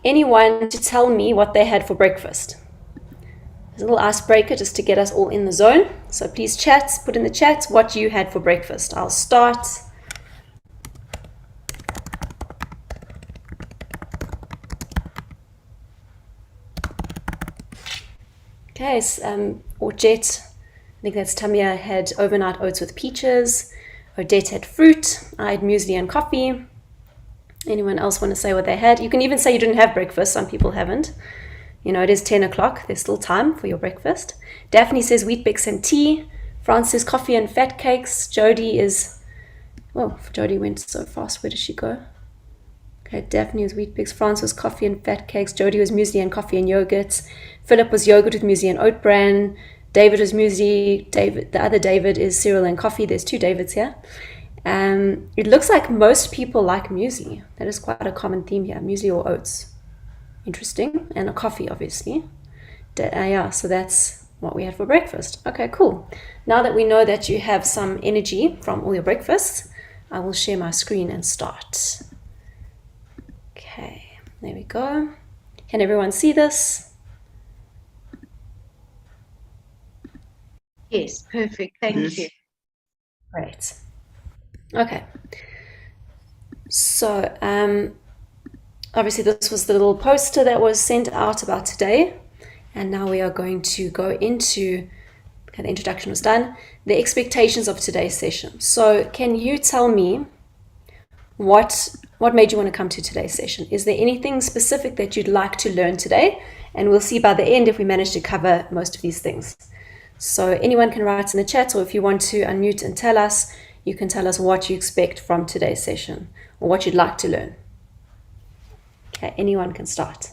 anyone to tell me what they had for breakfast? There's a little icebreaker just to get us all in the zone. So please chat, put in the chat what you had for breakfast. I'll start. Okay, or Jet, I think that's Tamia, had overnight oats with peaches. Odette had fruit. I had muesli and coffee. Anyone else want to say what they had? You can even say you didn't have breakfast. Some people haven't. You know, it is 10 o'clock. There's still time for your breakfast. Daphne says wheat bix and tea. France says coffee and fat cakes. Jody is, well, Jody went so fast. Where did she go? Okay, Daphne was wheat bix. France was coffee and fat cakes. Jody was muesli and coffee and yogurt. Philip was yogurt with muesli and oat bran. David was muesli. The other David is cereal and coffee. There's two Davids here. It looks like most people like muesli. That is quite a common theme here. Muesli or oats. Interesting. And a coffee, obviously. Yeah, so that's what we had for breakfast. Okay, cool. Now that we know that you have some energy from all your breakfasts, I will share my screen and start. Okay, there we go. Can everyone see this? Yes, perfect. Thank you. Great. Okay. So, obviously this was the little poster that was sent out about today. And now we are going to go into, okay, the introduction was done, the expectations of today's session. So can you tell me what made you want to come to today's session? Is there anything specific that you'd like to learn today? And we'll see by the end if we manage to cover most of these things. So anyone can write in the chat, or if you want to unmute and tell us, you can tell us what you expect from today's session or what you'd like to learn. Okay, anyone can start.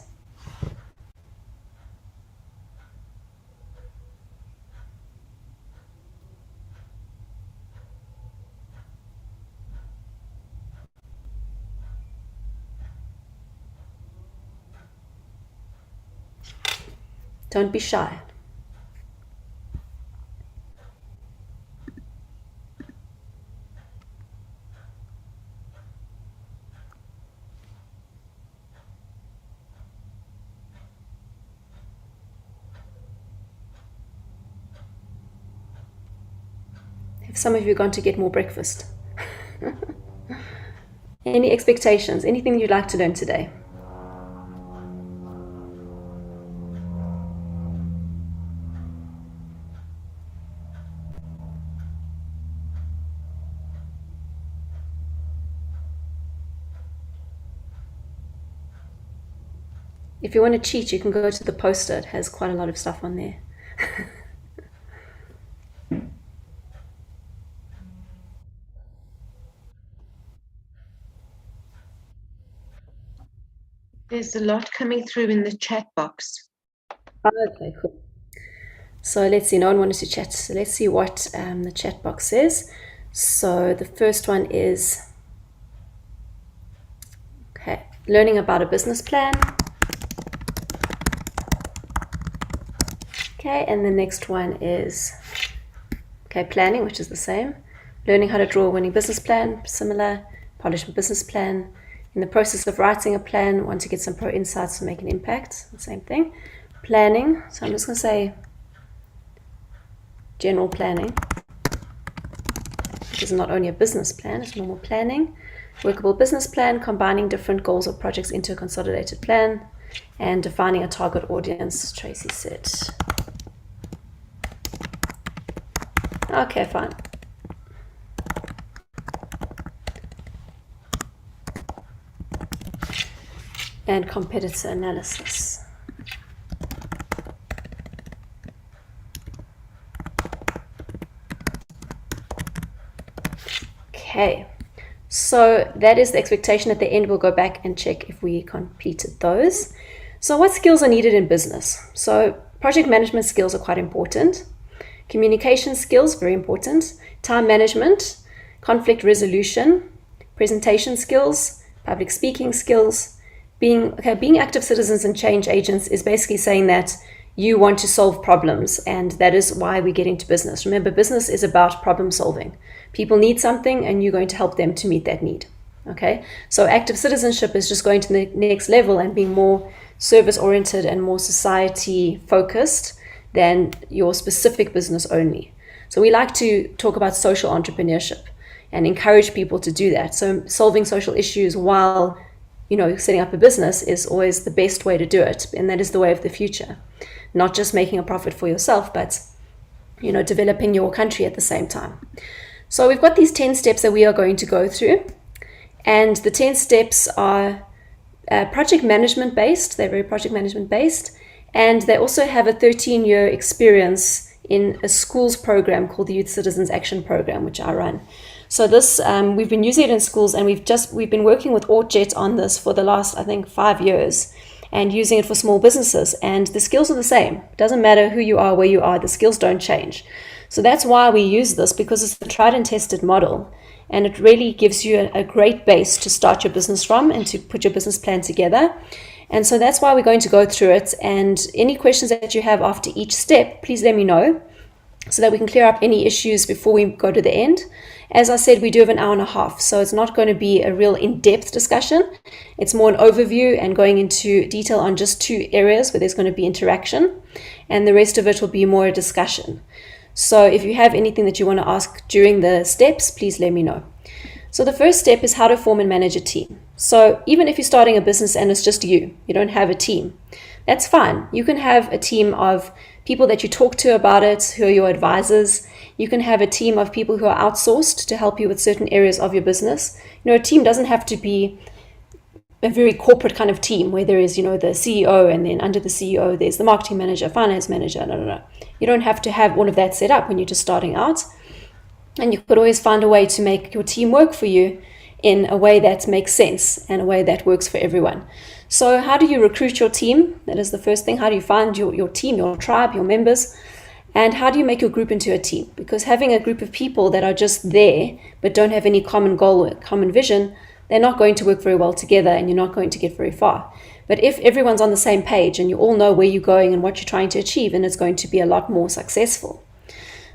Don't be shy. Have some of you gone to get more breakfast? Any expectations? Anything you'd like to learn today? If you want to cheat, you can go to the poster. It has quite a lot of stuff on there. There's a lot coming through in the chat box. Okay, cool. So let's see, no one wanted to chat. So let's see what the chat box says. So the first one is, okay, learning about a business plan. Okay, and the next one is, okay, planning, which is the same. Learning how to draw a winning business plan, similar. Polish a business plan. In the process of writing a plan, want to get some pro insights to make an impact. The same thing. Planning, so I'm just going to say general planning, which is not only a business plan, it's normal planning. Workable business plan, combining different goals or projects into a consolidated plan, and defining a target audience, Tracy said. Okay, fine. And competitor analysis. Okay, so that is the expectation. At the end, we'll go back and check if we completed those. So what skills are needed in business? So project management skills are quite important. Communication skills, very important. Time management, conflict resolution, presentation skills, public speaking skills. Being active citizens and change agents is basically saying that you want to solve problems, and that is why we get into business. Remember, business is about problem solving. People need something and you're going to help them to meet that need. Okay, so active citizenship is just going to the next level and being more service-oriented and more society-focused than your specific business only. So we like to talk about social entrepreneurship and encourage people to do that. So solving social issues while, setting up a business is always the best way to do it, and that is the way of the future. Not just making a profit for yourself, but developing your country at the same time. So we've got these 10 steps that we are going to go through, and the 10 steps are project management based. They're very project management based, and they also have a 13-year experience in a schools program called the Youth Citizens Action Program, which I run. So this, we've been using it in schools, and we've been working with ORT on this for the last, I think, 5 years, and using it for small businesses. And the skills are the same. It doesn't matter who you are, where you are, the skills don't change. So that's why we use this, because it's a tried and tested model. And it really gives you a great base to start your business from and to put your business plan together. And so that's why we're going to go through it. And any questions that you have after each step, please let me know so that we can clear up any issues before we go to the end. As I said, we do have an hour and a half, so it's not going to be a real in-depth discussion. It's more an overview and going into detail on just 2 areas where there's going to be interaction, and the rest of it will be more a discussion. So if you have anything that you want to ask during the steps, please let me know. So the first step is how to form and manage a team. So even if you're starting a business and it's just you don't have a team, that's fine. You can have a team of people that you talk to about it, who are your advisors. You can have a team of people who are outsourced to help you with certain areas of your business. A team doesn't have to be a very corporate kind of team where there is, the CEO, and then under the CEO, there's the marketing manager, finance manager. No. You don't have to have all of that set up when you're just starting out. And you could always find a way to make your team work for you in a way that makes sense and a way that works for everyone. So how do you recruit your team? That is the first thing. How do you find your team, your tribe, your members? And how do you make your group into a team? Because having a group of people that are just there but don't have any common goal or common vision, they're not going to work very well together, and you're not going to get very far. But if everyone's on the same page and you all know where you're going and what you're trying to achieve, then it's going to be a lot more successful.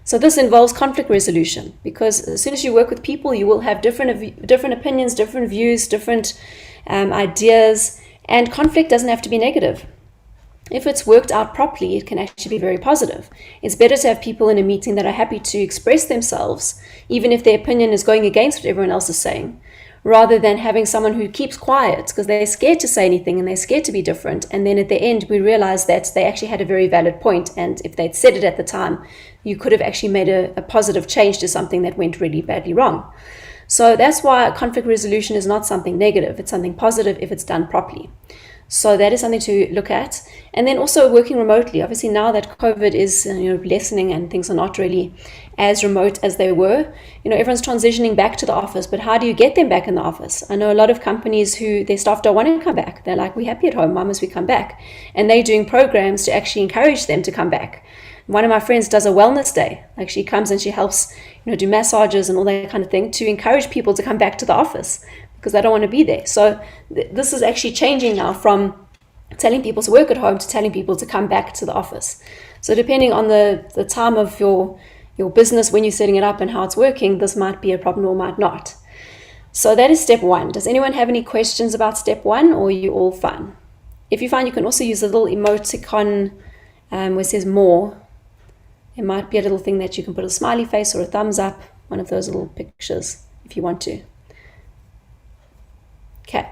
So this involves conflict resolution, because as soon as you work with people, you will have different opinions, different views, different ideas, and conflict doesn't have to be negative. If it's worked out properly, it can actually be very positive. It's better to have people in a meeting that are happy to express themselves, even if their opinion is going against what everyone else is saying, rather than having someone who keeps quiet because they're scared to say anything and they're scared to be different. And then at the end, we realize that they actually had a very valid point, and if they'd said it at the time, you could have actually made a positive change to something that went really badly wrong. So that's why conflict resolution is not something negative. It's something positive if it's done properly. So that is something to look at. And then also working remotely. Obviously now that COVID is lessening and things are not really as remote as they were, everyone's transitioning back to the office. But how do you get them back in the office? I know a lot of companies who their staff don't want to come back. They're like, we're happy at home, why must we come back? And they're doing programs to actually encourage them to come back. One of my friends does a wellness day. Like, she comes and she helps, do massages and all that kind of thing to encourage people to come back to the office because they don't want to be there. So this is actually changing now from telling people to work at home to telling people to come back to the office. So depending on the time of your business, when you're setting it up and how it's working, this might be a problem or might not. So that is step 1. Does anyone have any questions about step 1, or are you all fine? If you find, you can also use a little emoticon where it says more. It might be a little thing that you can put a smiley face or a thumbs up, one of those little pictures if you want to. Okay,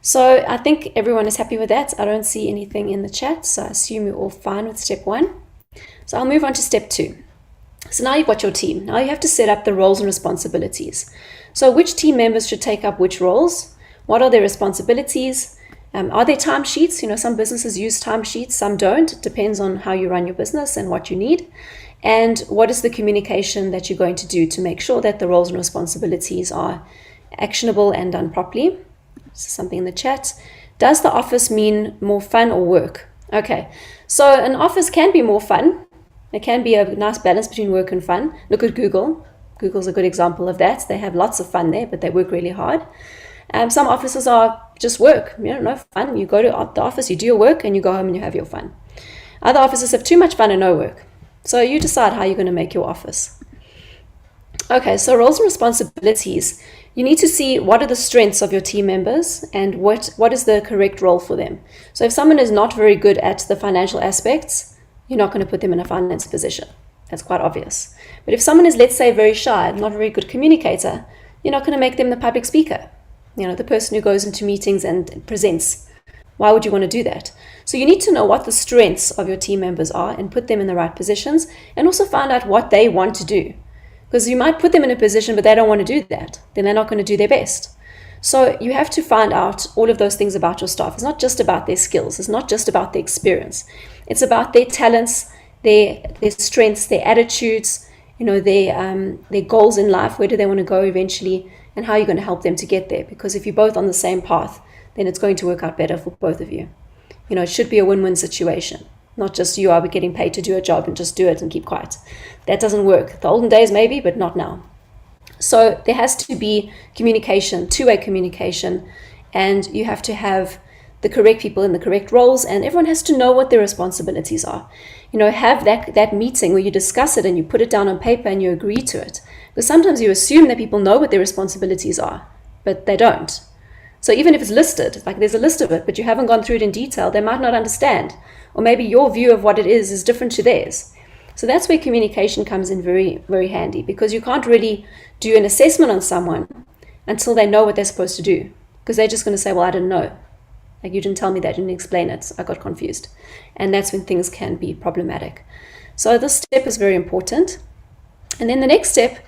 so I think everyone is happy with that. I don't see anything in the chat, so I assume you're all fine with step 1. So I'll move on to step 2. So now you've got your team. Now you have to set up the roles and responsibilities. So which team members should take up which roles? What are their responsibilities? Are there timesheets? Some businesses use timesheets, some don't. It depends on how you run your business and what you need. And what is the communication that you're going to do to make sure that the roles and responsibilities are actionable and done properly? So something in the chat. Does the office mean more fun or work? Okay, so an office can be more fun. It can be a nice balance between work and fun. Look at Google. Google's a good example of that. They have lots of fun there, but they work really hard. Some offices are just work, no fun. You go to the office, you do your work, and you go home and you have your fun. Other offices have too much fun and no work. So you decide how you're going to make your office. Okay, so roles and responsibilities. you need to see what are the strengths of your team members and what is the correct role for them. So if someone is not very good at the financial aspects, you're not going to put them in a finance position. That's quite obvious. But if someone is, let's say, very shy, not a very good communicator, you're not going to make them the public speaker, the person who goes into meetings and presents. Why would you want to do that? So you need to know what the strengths of your team members are and put them in the right positions, and also find out what they want to do. Because you might put them in a position, but they don't want to do that. Then they're not going to do their best. So you have to find out all of those things about your staff. It's not just about their skills. It's not just about their experience. It's about their talents, their strengths, their attitudes, their goals in life. Where do they want to go eventually? And how you're going to help them to get there. Because if you're both on the same path, then it's going to work out better for both of you. It should be a win-win situation. Not just you are getting paid to do a job and just do it and keep quiet. That doesn't work. The olden days maybe, but not now. So there has to be communication, two-way communication, and you have to have the correct people in the correct roles, and everyone has to know what their responsibilities are. Have that meeting where you discuss it and you put it down on paper and you agree to it. Because sometimes you assume that people know what their responsibilities are, but they don't. So even if it's listed, like there's a list of it, but you haven't gone through it in detail, they might not understand. Or maybe your view of what it is different to theirs. So that's where communication comes in very, very handy, because you can't really do an assessment on someone until they know what they're supposed to do. Because they're just going to say, well, I didn't know. Like, you didn't tell me that, you didn't explain it, I got confused. And that's when things can be problematic. So this step is very important. And then the next step,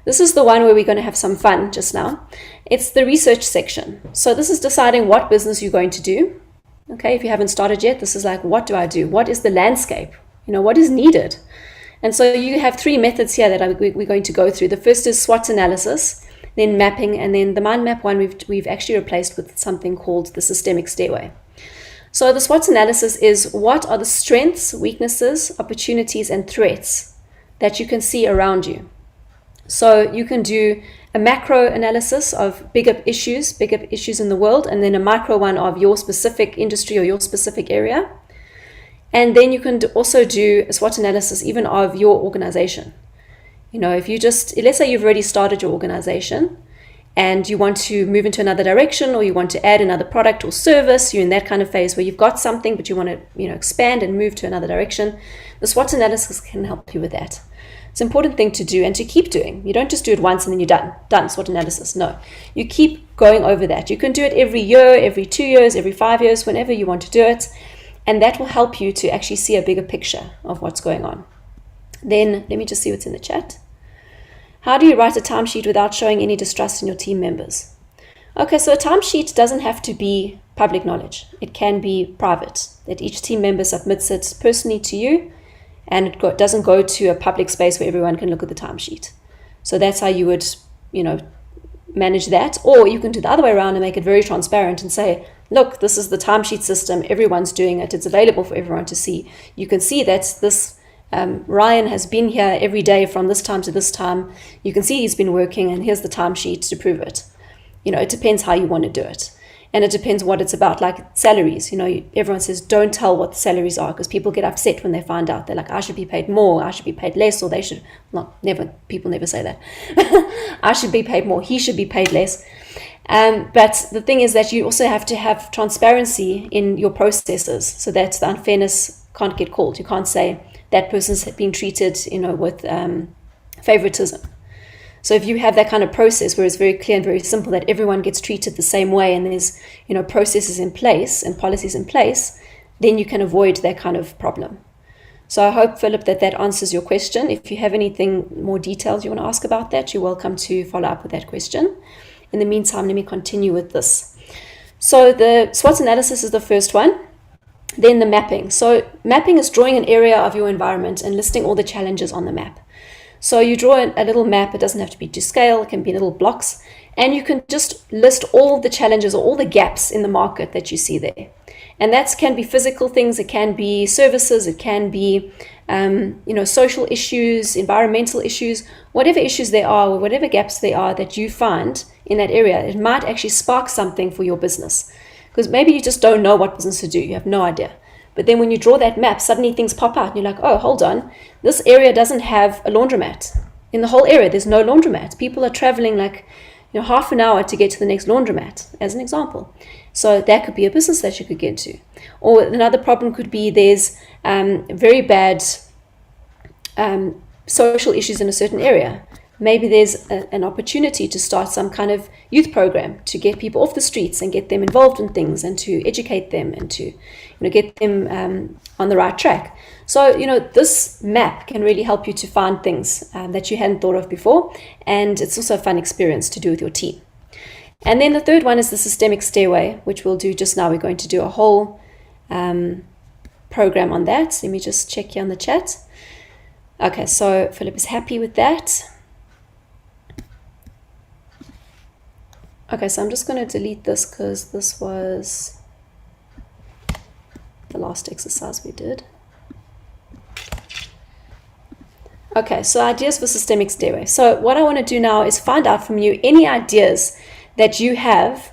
this is the one where we're going to have some fun just now. It's the research section. So this is deciding what business you're going to do. Okay, if you haven't started yet, this is like, what do I do? What is the landscape? What is needed? And so you have three methods here that we're going to go through. The first is Swots Analysis, then mapping, and then the mind map one we've actually replaced with something called the systemic stairway. So the Swots Analysis is, what are the strengths, weaknesses, opportunities, and threats that you can see around you? So you can do a macro analysis of bigger issues in the world, and then a micro one of your specific industry or your specific area. And then you can also do a SWOT analysis even of your organization. If you let's say you've already started your organization and you want to move into another direction, or you want to add another product or service, you're in that kind of phase where you've got something, but you want to, expand and move to another direction. The SWOT analysis can help you with that. It's an important thing to do and to keep doing. You don't just do it once and then you're done, SWOT analysis. No, you keep going over that. You can do it every year, every 2 years, every 5 years, whenever you want to do it. And that will help you to actually see a bigger picture of what's going on. Then, let me just see what's in the chat. How do you write a timesheet without showing any distrust in your team members? Okay, so a timesheet doesn't have to be public knowledge. It can be private, that each team member submits it personally to you, and it doesn't go to a public space where everyone can look at the timesheet. So that's how you would, manage that. Or you can do the other way around and make it very transparent and say, look, this is the timesheet system, everyone's doing it, it's available for everyone to see. You can see that this Ryan has been here every day from this time to this time. You can see he's been working, and here's the timesheet to prove it. It depends how you want to do it. And it depends what it's about, like salaries. Everyone says don't tell what the salaries are, because people get upset when they find out. They're like, I should be paid more, I should be paid less, or they should, people never say that. I should be paid more, he should be paid less. But the thing is that you also have to have transparency in your processes, so that the unfairness can't get called. You can't say that person's being treated, with favoritism. So if you have that kind of process where it's very clear and very simple that everyone gets treated the same way, and there's processes in place and policies in place, then you can avoid that kind of problem. So I hope, Philip, that answers your question. If you have anything more details you want to ask about that, you're welcome to follow up with that question. In the meantime, let me continue with this. So the SWOT analysis is the first one. Then the mapping. So mapping is drawing an area of your environment and listing all the challenges on the map. So you draw a little map. It doesn't have to be to scale. It can be little blocks. And you can just list all the challenges or all the gaps in the market that you see there. And that can be physical things. It can be services. It can be, social issues, environmental issues, whatever issues there are, or whatever gaps there are that you find in that area. It might actually spark something for your business, because maybe you just don't know what business to do. You have no idea. But then when you draw that map, suddenly things pop out and you're like, oh, hold on. This area doesn't have a laundromat. In the whole area, there's no laundromat. People are traveling like, half an hour to get to the next laundromat, as an example. So that could be a business that you could get into. Or another problem could be there's very bad social issues in a certain area. Maybe there's an opportunity to start some kind of youth program to get people off the streets and get them involved in things and to educate them and to get them on the right track. So, this map can really help you to find things that you hadn't thought of before. And it's also a fun experience to do with your team. And then the third one is the systemic stairway, which we'll do just now. We're going to do a whole program on that. Let me just check here on the chat. Okay, so Philip is happy with that. Okay, so I'm just going to delete this because this was the last exercise we did. Okay, so ideas for systemic stairway. So what I want to do now is find out from you any ideas that you have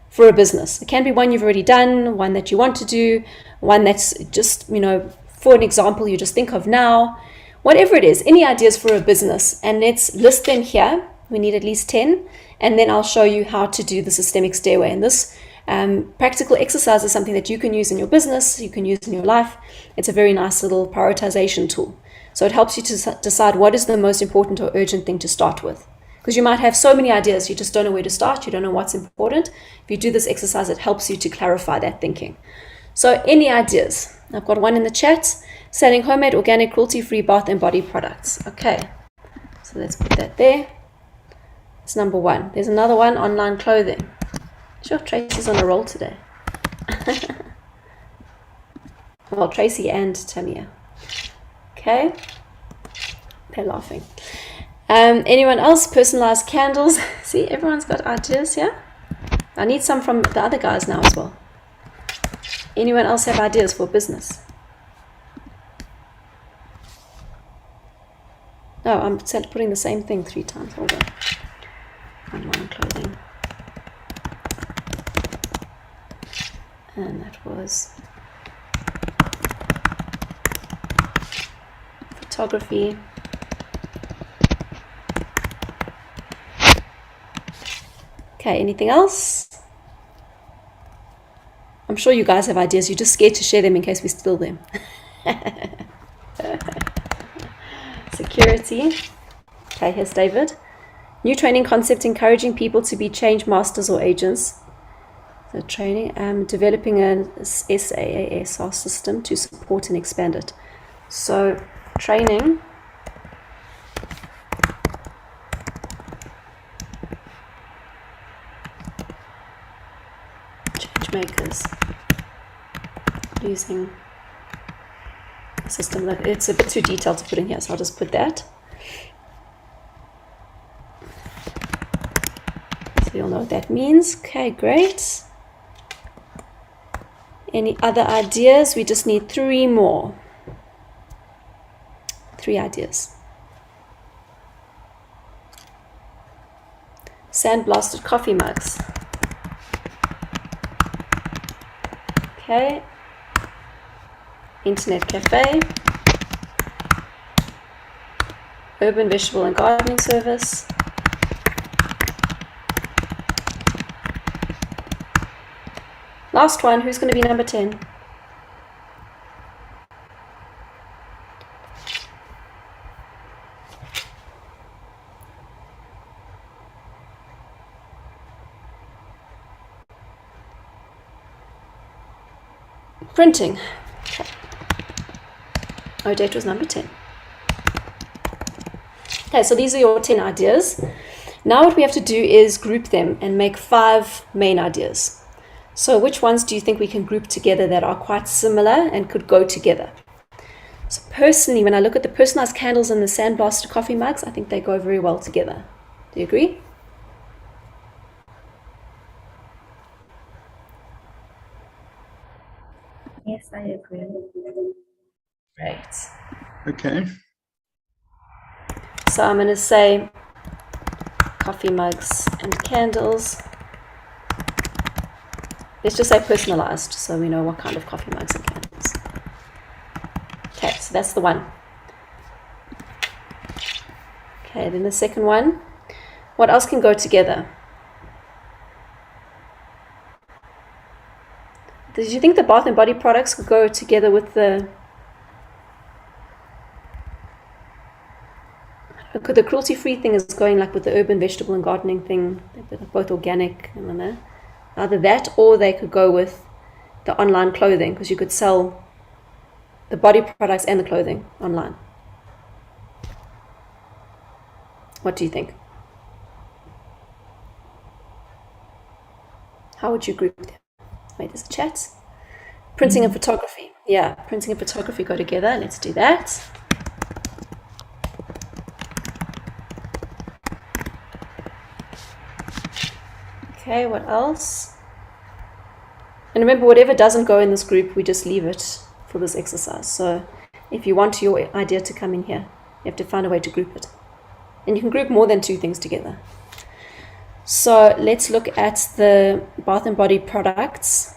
for a business. It can be one you've already done, one that you want to do, one that's just, for an example, you just think of now. Whatever it is, any ideas for a business, and let's list them here. We need at least 10, and then I'll show you how to do the systemic stairway. And this practical exercise is something that you can use in your business, you can use in your life. It's a very nice little prioritization tool. So it helps you to decide what is the most important or urgent thing to start with. Because you might have so many ideas, you just don't know where to start, you don't know what's important. If you do this exercise, it helps you to clarify that thinking. So any ideas? I've got one in the chat. Selling homemade, organic, cruelty-free bath and body products. Okay, so let's put that there. It's number one. There's another one, online clothing. Sure, Tracy's on a roll today. Well, Tracy and Tamia. Okay, they're laughing. Anyone else? Personalized candles. See, everyone's got ideas here. I need some from the other guys now as well. Anyone else have ideas for business? No, I'm putting the same thing 3 times. Hold on. Online clothing. And that was photography. Okay, anything else? I'm sure you guys have ideas. You're just scared to share them in case we steal them. Security. Okay, here's David. New training concept encouraging people to be change masters or agents. So training, developing an SaaS system to support and expand it. So training. Change makers using a system that it's a bit too detailed to put in here, so I'll just put that. So you'll know what that means. Okay, great. Any other ideas? We just need 3 more. 3 ideas. Sandblasted coffee mugs. Okay. Internet cafe. Urban vegetable and gardening service. Last one, who's going to be number 10? Printing. Odette was number 10. Okay, so these are your 10 ideas. Now what we have to do is group them and make 5 main ideas. So which ones do you think we can group together that are quite similar and could go together? So personally, when I look at the personalized candles and the sandblasted coffee mugs, I think they go very well together. Do you agree? Yes, I agree. Great. Okay. So I'm going to say coffee mugs and candles. Let's just say personalized so we know what kind of coffee mugs and candles. Okay, so that's the one. Okay, then the second one. What else can go together? Did you think the bath and body products could go together with the... Could the cruelty-free thing is going like with the urban vegetable and gardening thing, they're both organic, I don't know. Either that or they could go with the online clothing, because you could sell the body products and the clothing online. What do you think? How would you group them? Wait, there's a chat. Printing and photography. Yeah, printing and photography go together. Let's do that. Okay, what else? And remember, whatever doesn't go in this group, we just leave it for this exercise. So if you want your idea to come in here, you have to find a way to group it. And you can group more than 2 things together. So let's look at the bath and body products.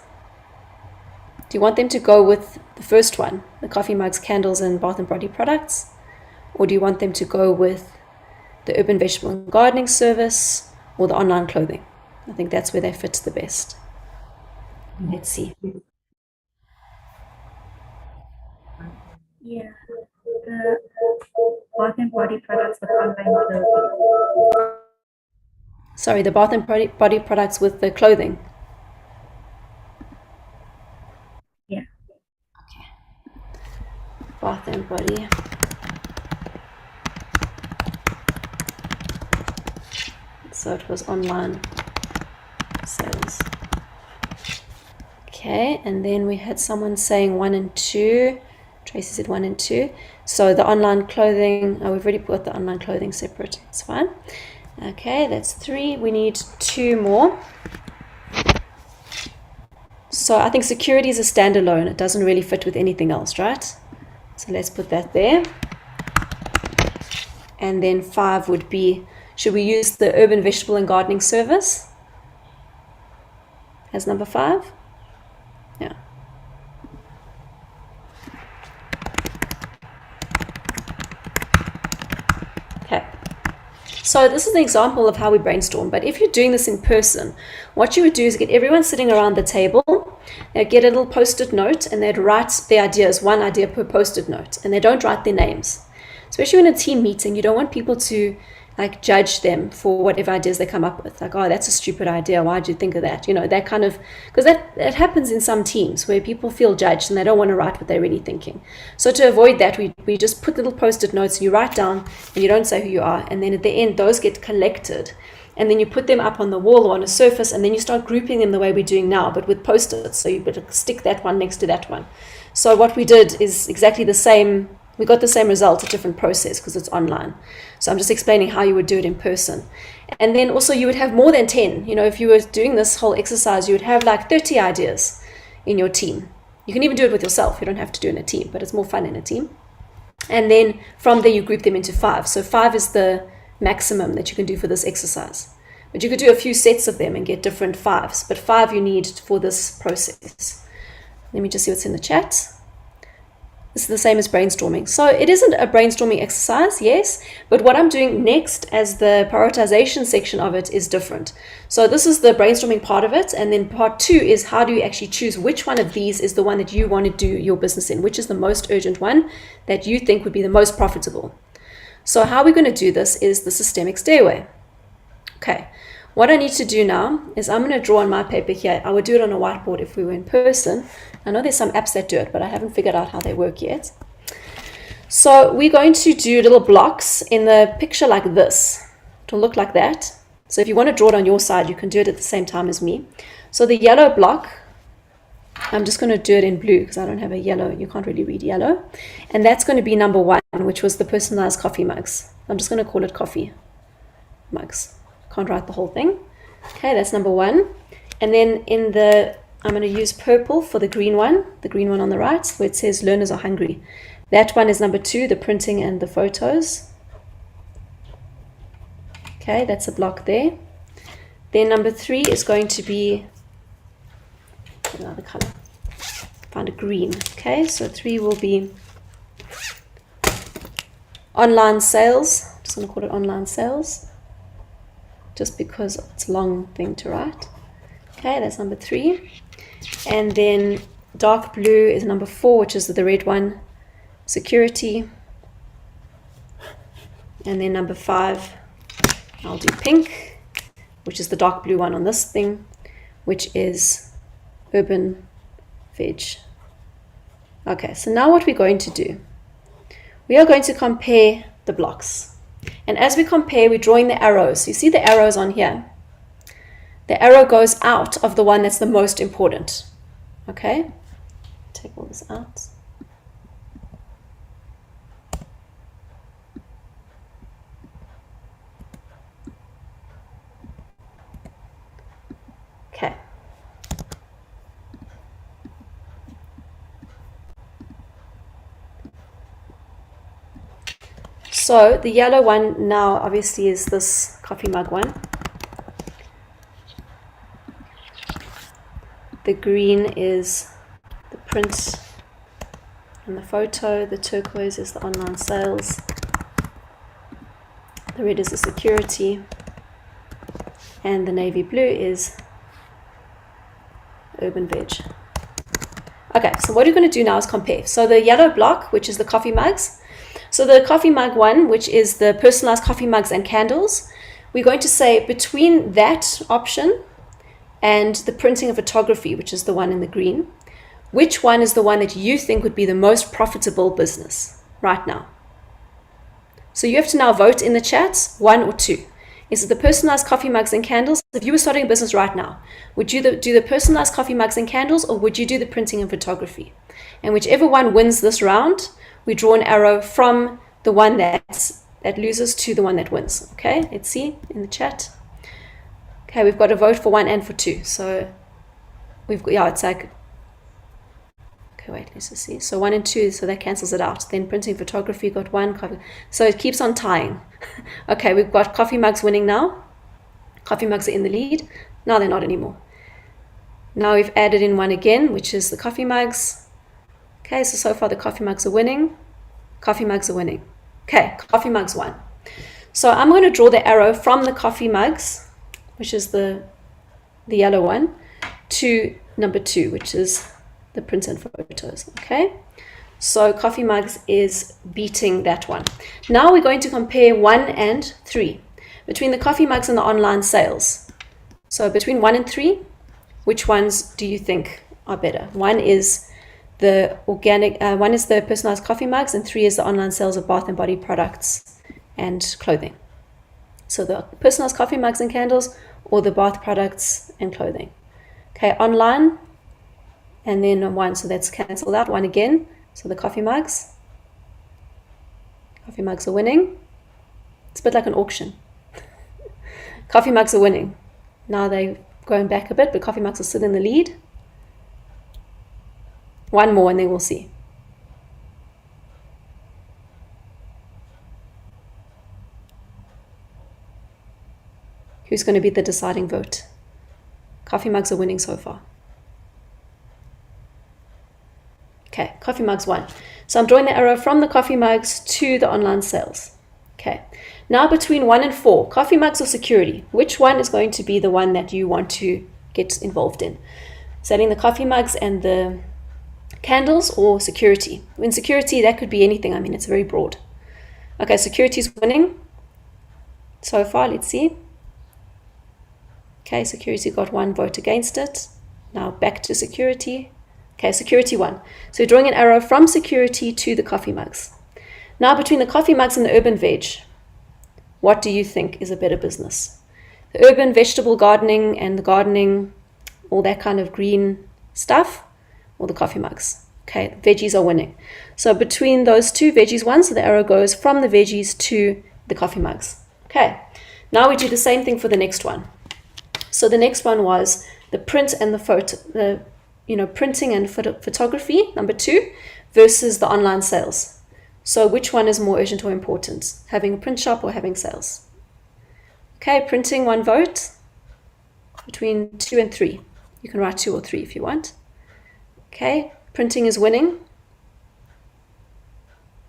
Do you want them to go with the first one, the coffee mugs, candles, and bath and body products? Or do you want them to go with the urban vegetable and gardening service or the online clothing? I think that's where they fit the best. Let's see. Yeah, the bath and body products with online clothing. Sorry, the bath and body products with the clothing. Yeah. Okay. Bath and body. So it was online sales. Okay, and then we had someone saying 1 and 2. Tracy said 1 and 2. So the online clothing, we've already put the online clothing separate. It's fine. Okay, that's 3. We need 2 more. So I think security is a standalone. It doesn't really fit with anything else, right? So let's put that there. And then 5 would be, should we use the urban vegetable and gardening service as number 5? Yeah. Okay. So this is an example of how we brainstorm, but if you're doing this in person, what you would do is get everyone sitting around the table, they'd get a little post-it note, and they'd write their ideas, 1 idea per post-it note, and they don't write their names. Especially in a team meeting, you don't want people to like judge them for whatever ideas they come up with. Like, oh, that's a stupid idea. Why'd you think of that? You know, that kind of, because that happens in some teams where people feel judged and they don't want to write what they're really thinking. So to avoid that, we just put little post-it notes and you write down and you don't say who you are. And then at the end, those get collected. And then you put them up on the wall or on a surface, and then you start grouping them the way we're doing now, but with post-its. So you better stick that one next to that one. So what we did is exactly the same. We got the same result, a different process because it's online. So I'm just explaining how you would do it in person. And then also you would have more than 10. You know, if you were doing this whole exercise, you would have like 30 ideas in your team. You can even do it with yourself. You don't have to do it in a team, but it's more fun in a team. And then from there you group them into 5. So 5 is the maximum that you can do for this exercise. But you could do a few sets of them and get different 5s. But 5 you need for this process. Let me just see what's in the chat. This is the same as brainstorming. So it isn't a brainstorming exercise, yes, but what I'm doing next as the prioritization section of it is different. So this is the brainstorming part of it, and then part 2 is how do you actually choose which one of these is the one that you want to do your business in, which is the most urgent one that you think would be the most profitable. So how we're going to do this is the systemic stairway. Okay, what I need to do now is I'm going to draw on my paper here. I would do it on a whiteboard if we were in person. I know there's some apps that do it, but I haven't figured out how they work yet. So we're going to do little blocks in the picture like this. It'll look like that. So if you want to draw it on your side, you can do it at the same time as me. So the yellow block, I'm just going to do it in blue because I don't have a yellow. You can't really read yellow. And that's going to be number 1, which was the personalized coffee mugs. I'm just going to call it coffee mugs. Can't write the whole thing. Okay, that's number 1. And then I'm going to use purple for the green one on the right, where it says learners are hungry. That one is number 2, the printing and the photos. Okay, that's a block there. Then number 3 is going to be another color. Find a green. Okay, so 3 will be online sales. I'm just going to call it online sales, just because it's a long thing to write. Okay, that's number 3. And then dark blue is number 4, which is the red one, security. And then number 5, I'll do pink, which is the dark blue one on this thing, which is urban veg. Okay, so now what we're going to do, we are going to compare the blocks. And as we compare, we're drawing the arrows. You see the arrows on here? The arrow goes out of the one that's the most important. Okay, take all this out. Okay. So the yellow one now obviously is this coffee mug one. The green is the print and the photo. The turquoise is the online sales. The red is the security. And the navy blue is urban veg. Okay, so what we're going to do now is compare. So the yellow block, which is the coffee mugs. So the coffee mug one, which is the personalized coffee mugs and candles, we're going to say between that option and the printing and photography, which is the one in the green, which one is the one that you think would be the most profitable business right now? So you have to now vote in the chat, 1 or 2. Is it the personalized coffee mugs and candles? If you were starting a business right now, would you do the personalized coffee mugs and candles, or would you do the printing and photography? And whichever one wins this round, we draw an arrow from the one that loses to the one that wins. Okay, let's see in the chat. Okay, we've got a vote for 1 and for 2. So we've got, yeah, it's like, okay, wait, let's just see. So 1 and 2, so that cancels it out. Then printing photography got 1. Coffee. So it keeps on tying. Okay, we've got coffee mugs winning now. Coffee mugs are in the lead. No, they're not anymore. Now we've added in 1 again, which is the coffee mugs. Okay, so far the coffee mugs are winning. Coffee mugs are winning. Okay, coffee mugs won. So I'm going to draw the arrow from the coffee mugs, which is the yellow one, to number 2, which is the prints and photos. Okay, so coffee mugs is beating that one. Now we're going to compare 1 and 3 between the coffee mugs and the online sales. So between 1 and 3, which ones do you think are better? 1 is the organic, 1 is the personalized coffee mugs, and 3 is the online sales of bath and body products and clothing. So the personalized coffee mugs and candles, or the bath products and clothing. Okay, online, and then 1, so that's cancelled out. 1 again, so the coffee mugs. Coffee mugs are winning. It's a bit like an auction. Coffee mugs are winning. Now they're going back a bit, but coffee mugs are still in the lead. 1 more and then we'll see. Who's going to be the deciding vote? Coffee mugs are winning so far. Okay, coffee mugs won. So I'm drawing the arrow from the coffee mugs to the online sales. Okay, now between 1 and 4, coffee mugs or security, which one is going to be the one that you want to get involved in? Setting the coffee mugs and the candles, or security? In security, that could be anything. I mean, it's very broad. Okay, security is winning so far. Let's see. Okay, security got 1 vote against it. Now back to security. Okay, security won. So we're drawing an arrow from security to the coffee mugs. Now between the coffee mugs and the urban veg, what do you think is a better business? The urban vegetable gardening and the gardening, all that kind of green stuff, or the coffee mugs? Okay, veggies are winning. So between those two, veggies won, so the arrow goes from the veggies to the coffee mugs. Okay, now we do the same thing for the next one. So the next one was the print and the photo, printing and photography, number 2, versus the online sales. So which one is more urgent or important? Having a print shop or having sales? Okay, printing 1 vote between 2 and 3. You can write 2 or 3 if you want. Okay, printing is winning.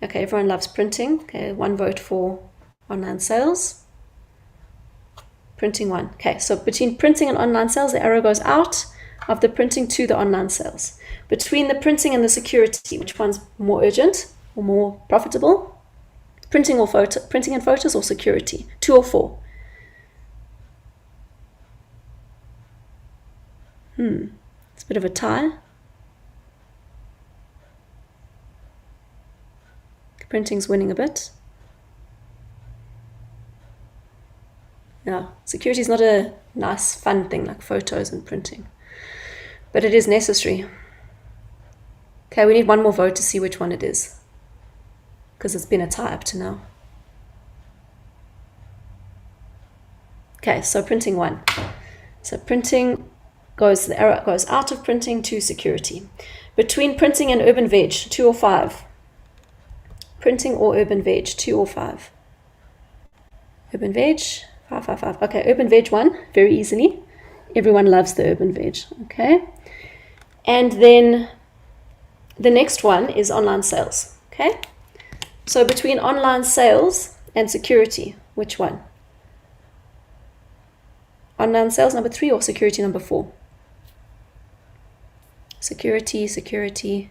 Okay, everyone loves printing. Okay, 1 vote for online sales. Printing 1. Okay, so between printing and online sales, the arrow goes out. of the printing to the online sales. Between the printing and the security, which one's more urgent or more profitable? Printing and photos or security? 2 or 4? It's a bit of a tie. Printing's winning a bit. Yeah, security is not a nice, fun thing like photos and printing, but it is necessary. Okay, we need one more vote to see which one it is, because it's been a tie up to now. Okay, so printing won. So printing the arrow goes out of printing to security. Between printing and urban veg, 2 or 5? Printing or urban veg, 2 or 5? Urban veg, 5, 5, 5. Okay, urban veg won very easily. Everyone loves the urban veg. Okay. And then the next one is online sales. Okay. So between online sales and security, which one? Online sales number 3 or security number 4? Security,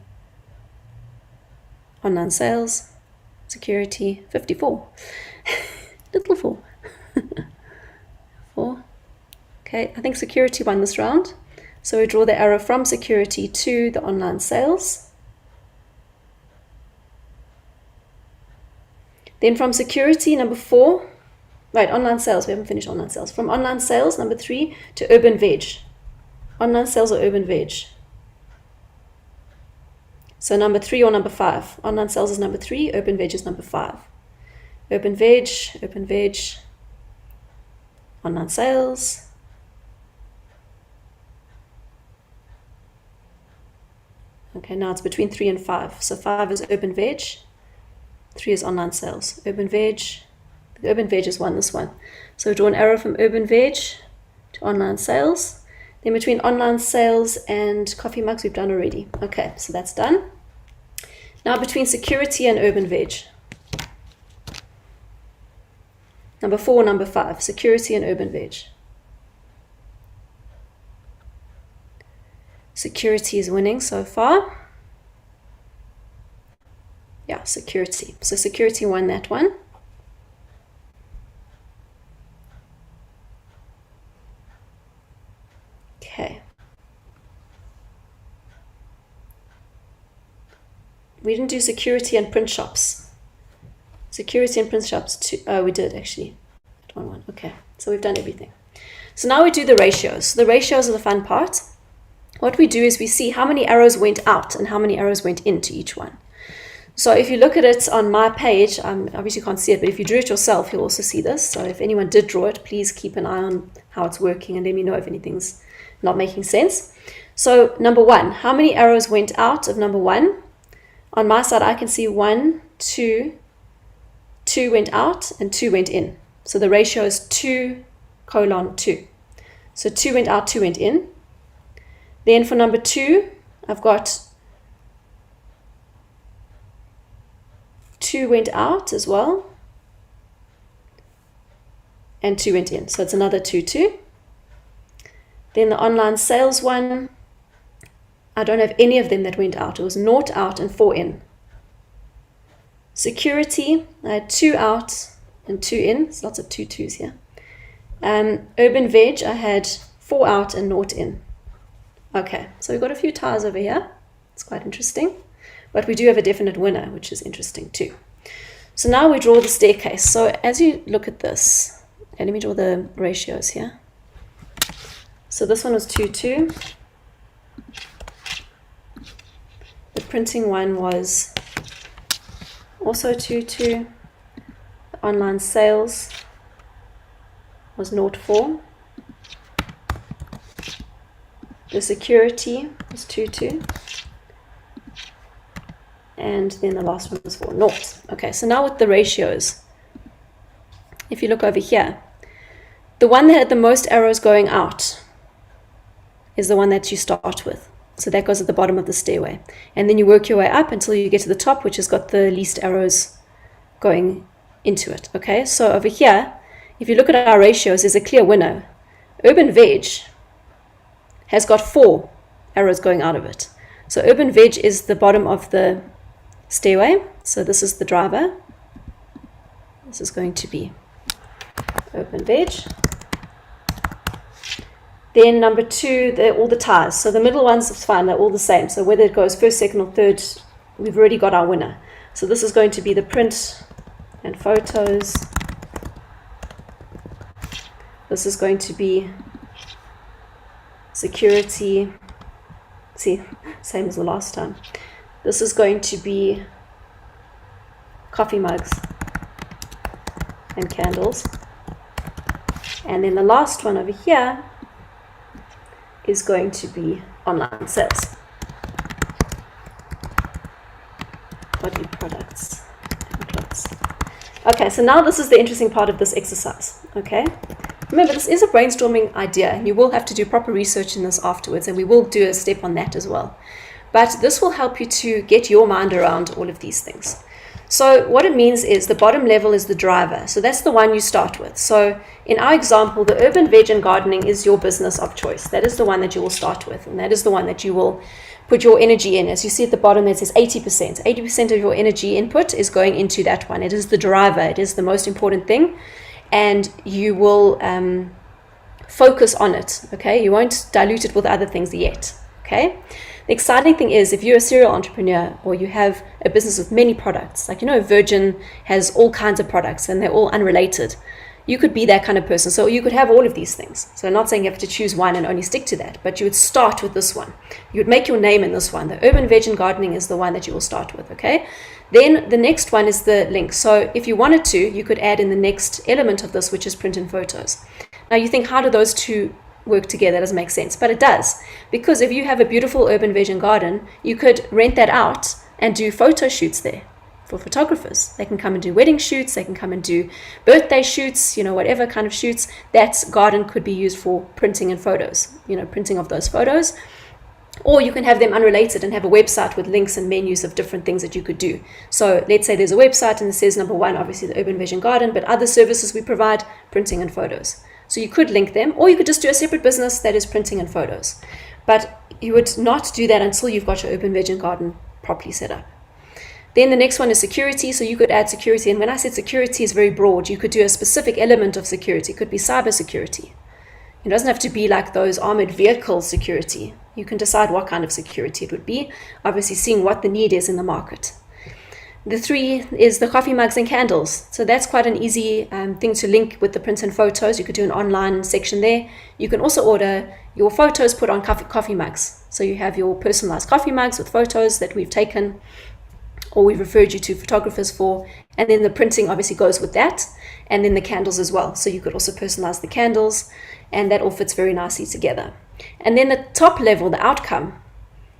online sales, security, 54. Little 4. 4. Okay, I think security won this round. So we draw the arrow from security to the online sales. Then from security, number 4, right, online sales, we haven't finished online sales. From online sales, number 3, to urban veg. Online sales or urban veg? So number 3 or number 5? Online sales is number 3, urban veg is number 5. Urban veg, online sales. Okay, now it's between 3 and 5. So 5 is urban veg, 3 is online sales. Urban veg, the urban veg has won this one. So we draw an arrow from urban veg to online sales. Then between online sales and coffee mugs, we've done already. Okay, so that's done. Now between security and urban veg. Number 4, number 5, security and urban veg. Security is winning so far. Yeah, security. So security won that one. Okay. We didn't do security and print shops. Security and print shops, we did actually. That one. Okay, so we've done everything. So now we do the ratios. The ratios are the fun part. What we do is we see how many arrows went out and how many arrows went into each one. So if you look at it on my page, obviously you can't see it, but if you drew it yourself, you'll also see this. So if anyone did draw it, please keep an eye on how it's working and let me know if anything's not making sense. So number 1, how many arrows went out of number 1? On my side, I can see 1, 2 went out and 2 went in. So the ratio is 2:2. So 2 went out, 2 went in. Then for number 2, I've got 2 went out as well, and 2 went in. So it's another 2, 2. Then the online sales one, I don't have any of them that went out. It was 0 out and 4 in. Security, I had 2 out and 2 in. There's lots of 2 2s here. Urban veg, I had 4 out and 0 in. Okay, so we've got a few ties over here. It's quite interesting. But we do have a definite winner, which is interesting too. So now we draw the staircase. So as you look at this, okay, let me draw the ratios here. So this one was 2, 2. The printing one was also 2, 2. The online sales was 0, 4. The security was 2, 2. And then the last one was 4, 0. Okay, so now with the ratios, if you look over here, the one that had the most arrows going out is the one that you start with. So that goes at the bottom of the stairway. And then you work your way up until you get to the top, which has got the least arrows going into it. Okay, so over here, if you look at our ratios, there's a clear winner. Urban Veg has got 4 arrows going out of it. So urban veg is the bottom of the stairway. So this is the driver. This is going to be urban veg. Then number 2, they're all the ties. So the middle ones is fine, they're all the same. So whether it goes first, second, or third, we've already got our winner. So this is going to be the print and photos. This is going to be security. See, same as the last time. This is going to be coffee mugs and candles. And then the last one over here is going to be online sales. Body products and clothes. Okay, so now this is the interesting part of this exercise. Okay, remember this is a brainstorming idea, and you will have to do proper research in this afterwards, and we will do a step on that as well. But this will help you to get your mind around all of these things. So what it means is the bottom level is the driver. So that's the one you start with. So in our example, the urban veg and gardening is your business of choice. That is the one that you will start with, and that is the one that you will put your energy in. As you see at the bottom, it says 80%. 80% of your energy input is going into that one. It is the driver. It is the most important thing, and you will focus on it. Okay, you won't dilute it with other things yet. Okay. The exciting thing is if you're a serial entrepreneur or you have a business with many products, like, Virgin has all kinds of products and they're all unrelated. You could be that kind of person. So you could have all of these things. So I'm not saying you have to choose one and only stick to that, but you would start with this one. You would make your name in this one. The urban veg and gardening is the one that you will start with, okay? Then the next one is the link. So if you wanted to, you could add in the next element of this, which is print and photos. Now you think, how do those two work together? That doesn't make sense, but it does, because if you have a beautiful urban veg and garden, you could rent that out and do photo shoots there for photographers. They can come and do wedding shoots, they can come and do birthday shoots, whatever kind of shoots. That garden could be used for printing and photos, printing of those photos. Or you can have them unrelated and have a website with links and menus of different things that you could do. So let's say there's a website and it says number 1, obviously the urban veg and garden, but other services we provide, printing and photos. So you could link them, or you could just do a separate business that is printing and photos. But you would not do that until you've got your urban veg and garden properly set up. Then the next one is security. So you could add security. And when I said security is very broad, you could do a specific element of security. It could be cyber security. It doesn't have to be like those armored vehicle security. You can decide what kind of security it would be, obviously seeing what the need is in the market. The 3 is the coffee mugs and candles. So that's quite an easy thing to link with the print and photos. You could do an online section there. You can also order your photos put on coffee mugs. So you have your personalized coffee mugs with photos that we've taken or we've referred you to photographers for. And then the printing obviously goes with that. And then the candles as well. So you could also personalize the candles, and that all fits very nicely together. And then the top level, the outcome,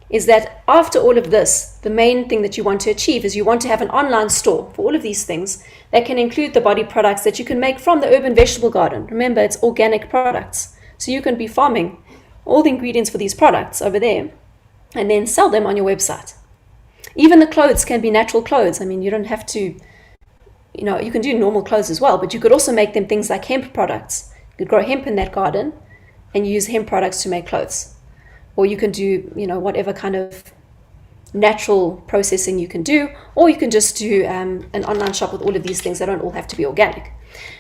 is that after all of this, the main thing that you want to achieve is you want to have an online store for all of these things that can include the body products that you can make from the urban vegetable garden. Remember, it's organic products. So you can be farming all the ingredients for these products over there and then sell them on your website. Even the clothes can be natural clothes. I mean, you don't have to, you can do normal clothes as well, but you could also make them things like hemp products. You could grow hemp in that garden and use hemp products to make clothes. Or you can do, whatever kind of natural processing you can do, or you can just do an online shop with all of these things. They don't all have to be organic.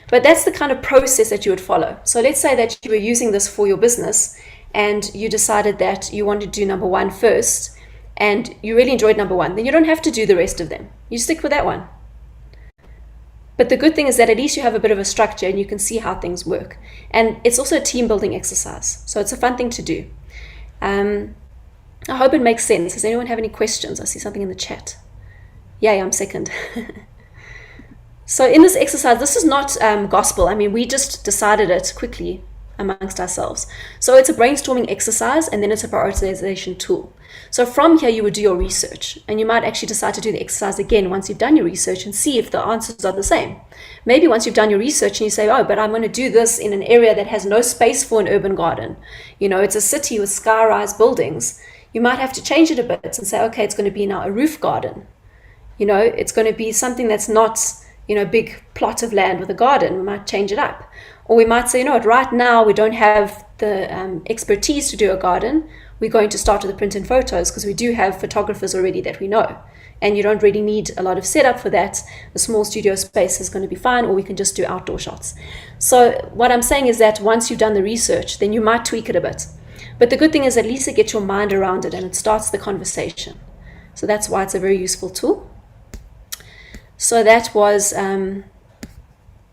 But that's the kind of process that you would follow. So let's say that you were using this for your business and you decided that you wanted to do number 1 first, and you really enjoyed number 1. Then you don't have to do the rest of them. You stick with that one. But the good thing is that at least you have a bit of a structure and you can see how things work. And it's also a team building exercise. So it's a fun thing to do. I hope it makes sense. Does anyone have any questions? I see something in the chat. Yay, I'm second. So in this exercise, this is not gospel. I mean, we just decided it quickly amongst ourselves. So it's a brainstorming exercise, and then it's a prioritization tool. So from here, you would do your research, and you might actually decide to do the exercise again once you've done your research and see if the answers are the same. Maybe once you've done your research and you say, oh, but I'm going to do this in an area that has no space for an urban garden. It's a city with sky-rise buildings. You might have to change it a bit and say, okay, it's going to be now a roof garden. It's going to be something that's not, big plot of land with a garden. We might change it up. Or we might say, you know what, right now we don't have the expertise to do a garden. We're going to start with the print and photos because we do have photographers already that we know. And you don't really need a lot of setup for that. A small studio space is going to be fine, or we can just do outdoor shots. So what I'm saying is that once you've done the research, then you might tweak it a bit. But the good thing is at least it gets your mind around it and it starts the conversation. So that's why it's a very useful tool. So that was the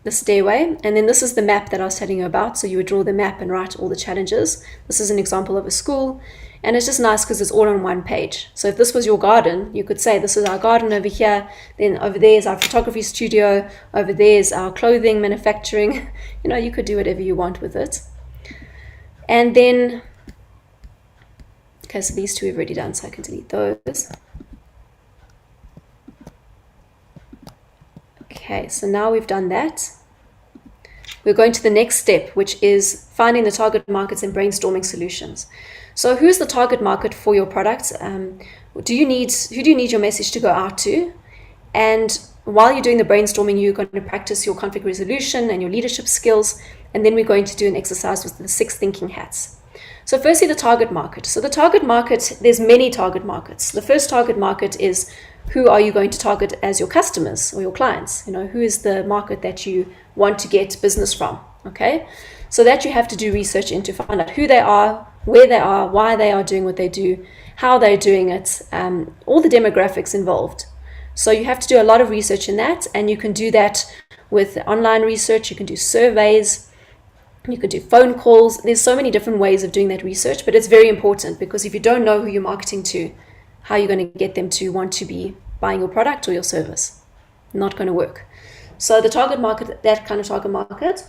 stairway. And then this is the map that I was telling you about. So you would draw the map and write all the challenges. This is an example of a school. And it's just nice because it's all on one page. So if this was your garden, you could say this is our garden over here. Then over there is our photography studio. Over there is our clothing manufacturing. You know, you could do whatever you want with it. And then, okay, so these two we've already done, so I can delete those. Okay, so now we've done that. We're going to the next step, which is finding the target markets and brainstorming solutions. So who's the target market for your product? Who do you need your message to go out to? And while you're doing the brainstorming, you're going to practice your conflict resolution and your leadership skills. And then we're going to do an exercise with the 6 thinking hats. So firstly, the target market. So the target market, there's many target markets. The first target market is who are you going to target as your customers or your clients? You know, who is the market that you want to get business from? Okay, so that you have to do research into, find out who they are, where they are, why they are doing what they do, how they're doing it, all the demographics involved. So you have to do a lot of research in that, and you can do that with online research. You can do surveys, you can do phone calls. There's so many different ways of doing that research, but it's very important because if you don't know who you're marketing to, how are you going to get them to want to be buying your product or your service? Not going to work. So the target market, that kind of target market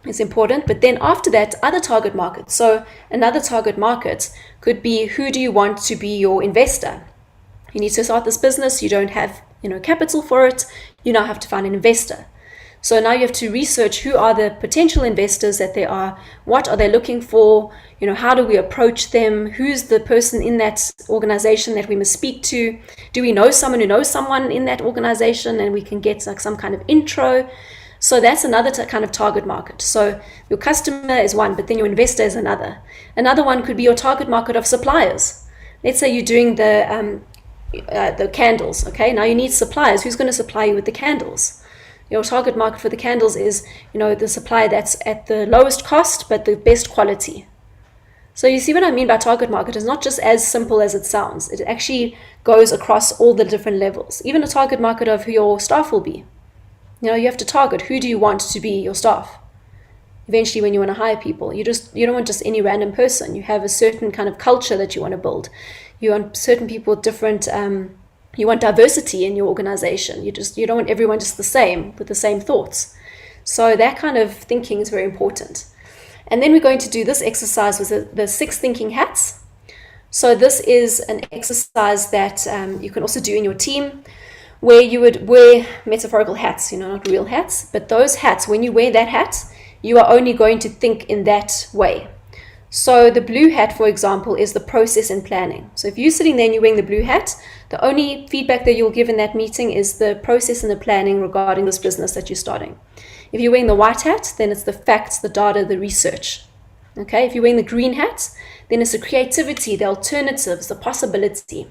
is important. But then after that, other target markets. So another target market could be, who do you want to be your investor? You need to start this business. You don't have, capital for it. You now have to find an investor. So now you have to research who are the potential investors that there are, what are they looking for, how do we approach them, who's the person in that organization that we must speak to, do we know someone who knows someone in that organization and we can get like some kind of intro. So that's another kind of target market. So your customer is one, but then your investor is another. Another one could be your target market of suppliers. Let's say you're doing the candles, okay? Now you need suppliers. Who's going to supply you with the candles? Your target market for the candles is, the supply that's at the lowest cost, but the best quality. So you see what I mean by target market is not just as simple as it sounds. It actually goes across all the different levels. Even a target market of who your staff will be. You have to target, who do you want to be your staff? Eventually, when you want to hire people, you don't want just any random person. You have a certain kind of culture that you want to build. You want certain people with different, you want diversity in your organization. You don't want everyone just the same, with the same thoughts. So that kind of thinking is very important. And then we're going to do this exercise with the 6 thinking hats. So this is an exercise that you can also do in your team, where you would wear metaphorical hats, not real hats. But those hats, when you wear that hat, you are only going to think in that way. So the blue hat, for example, is the process and planning. So if you're sitting there and you're wearing the blue hat, the only feedback that you'll give in that meeting is the process and the planning regarding this business that you're starting. If you're wearing the white hat, then it's the facts, the data, the research. Okay, if you're wearing the green hat, then it's the creativity, the alternatives, the possibility.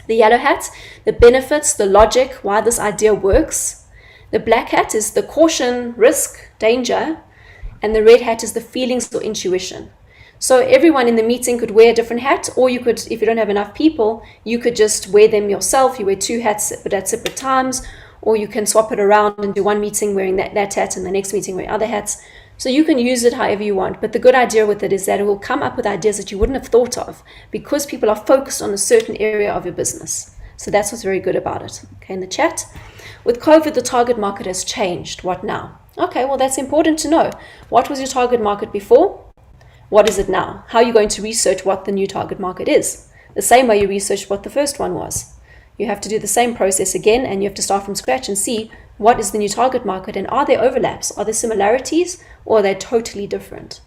The yellow hat, the benefits, the logic, why this idea works. The black hat is the caution, risk, danger. And the red hat is the feelings or intuition. So everyone in the meeting could wear a different hat, or you could, if you don't have enough people, you could just wear them yourself. You wear 2 hats but at separate times, or you can swap it around and do one meeting wearing that hat and the next meeting wearing other hats. So you can use it however you want. But the good idea with it is that it will come up with ideas that you wouldn't have thought of because people are focused on a certain area of your business. So that's what's very good about it. Okay, in the chat. With COVID, the target market has changed. What now? Okay, well, that's important to know. What was your target market before? What is it now? How are you going to research what the new target market is? The same way you researched what the first one was. You have to do the same process again, and you have to start from scratch and see what is the new target market, and are there overlaps? Are there similarities, or are they totally different?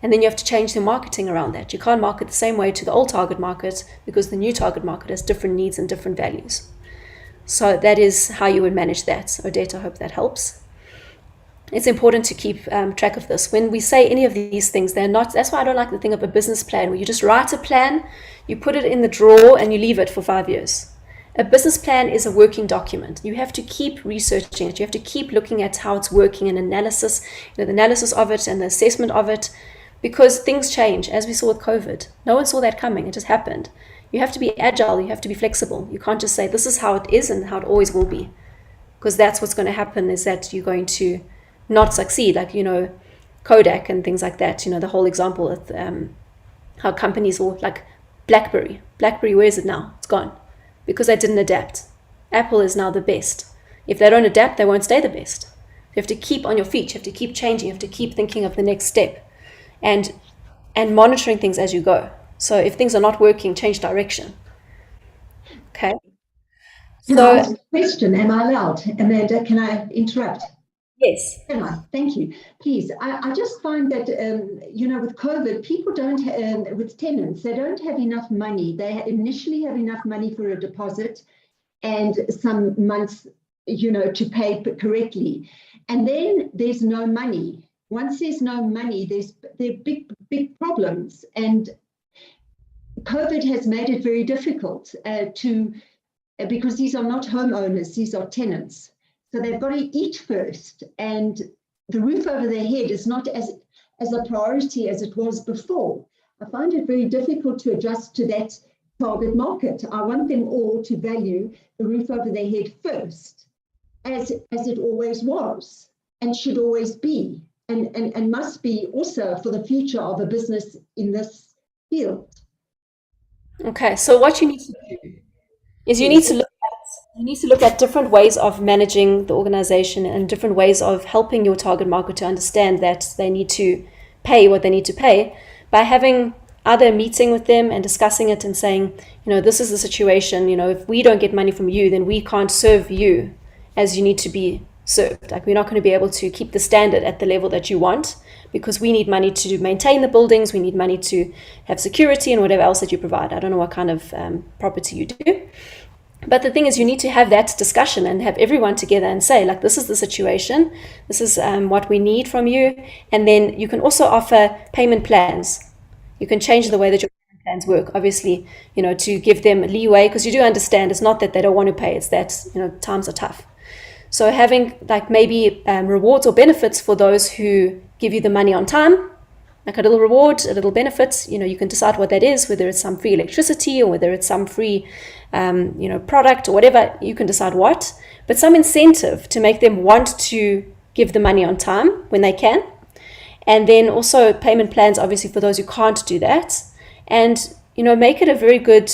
And then you have to change the marketing around that. You can't market the same way to the old target market because the new target market has different needs and different values. So that is how you would manage that. Odette, I hope that helps. it's important to keep track of this. When we say any of these things, they're not, that's why I don't like the thing of a business plan, where you just write a plan, you put it in the drawer and you leave it for 5 years. A business plan is a working document. You have to keep researching it. You have to keep looking at how it's working and analysis, the analysis of it and the assessment of it, because things change, as we saw with COVID. No one saw that coming. It just happened. You have to be agile. You have to be flexible. You can't just say, this is how it is and how it always will be, because that's what's going to happen, is that you're going to not succeed. Like, Kodak and things like that, the whole example of how companies will, like BlackBerry, where is it now? It's gone, because they didn't adapt. Apple is now the best. If they don't adapt, they won't stay the best. You have to keep on your feet. You have to keep changing. You have to keep thinking of the next step and monitoring things as you go. So if things are not working, change direction. Okay. So, question, am I allowed? Amanda, can I interrupt? Yes. Can I? Thank you. Please. I just find that, with COVID, people don't, with tenants, they don't have enough money. They initially have enough money for a deposit and some months, to pay correctly. And then there's no money. Once there's no money, there are big problems. And COVID has made it very difficult because these are not homeowners, these are tenants. So they've got to eat first, and the roof over their head is not as a priority as it was before. I find it very difficult to adjust to that target market. I want them all to value the roof over their head first, as it always was and should always be, and must be also for the future of a business in this field. Okay, so what you need to do is you need to look at different ways of managing the organization and different ways of helping your target market to understand that they need to pay what they need to pay, by having either a meeting with them and discussing it and saying, this is the situation, if we don't get money from you, then we can't serve you as you need to be served. Like, we're not going to be able to keep the standard at the level that you want, because we need money to maintain the buildings, we need money to have security and whatever else that you provide. I don't know what kind of property you do. But the thing is, you need to have that discussion and have everyone together and say, like, this is the situation, this is what we need from you. And then you can also offer payment plans. You can change the way that your payment plans work, obviously, to give them leeway, because you do understand it's not that they don't want to pay, it's that, times are tough. So having like maybe rewards or benefits for those who give you the money on time, like a little reward, a little benefit, you can decide what that is, whether it's some free electricity or whether it's some free, product or whatever, you can decide what, but some incentive to make them want to give the money on time when they can. And then also payment plans, obviously, for those who can't do that. And, make it a very good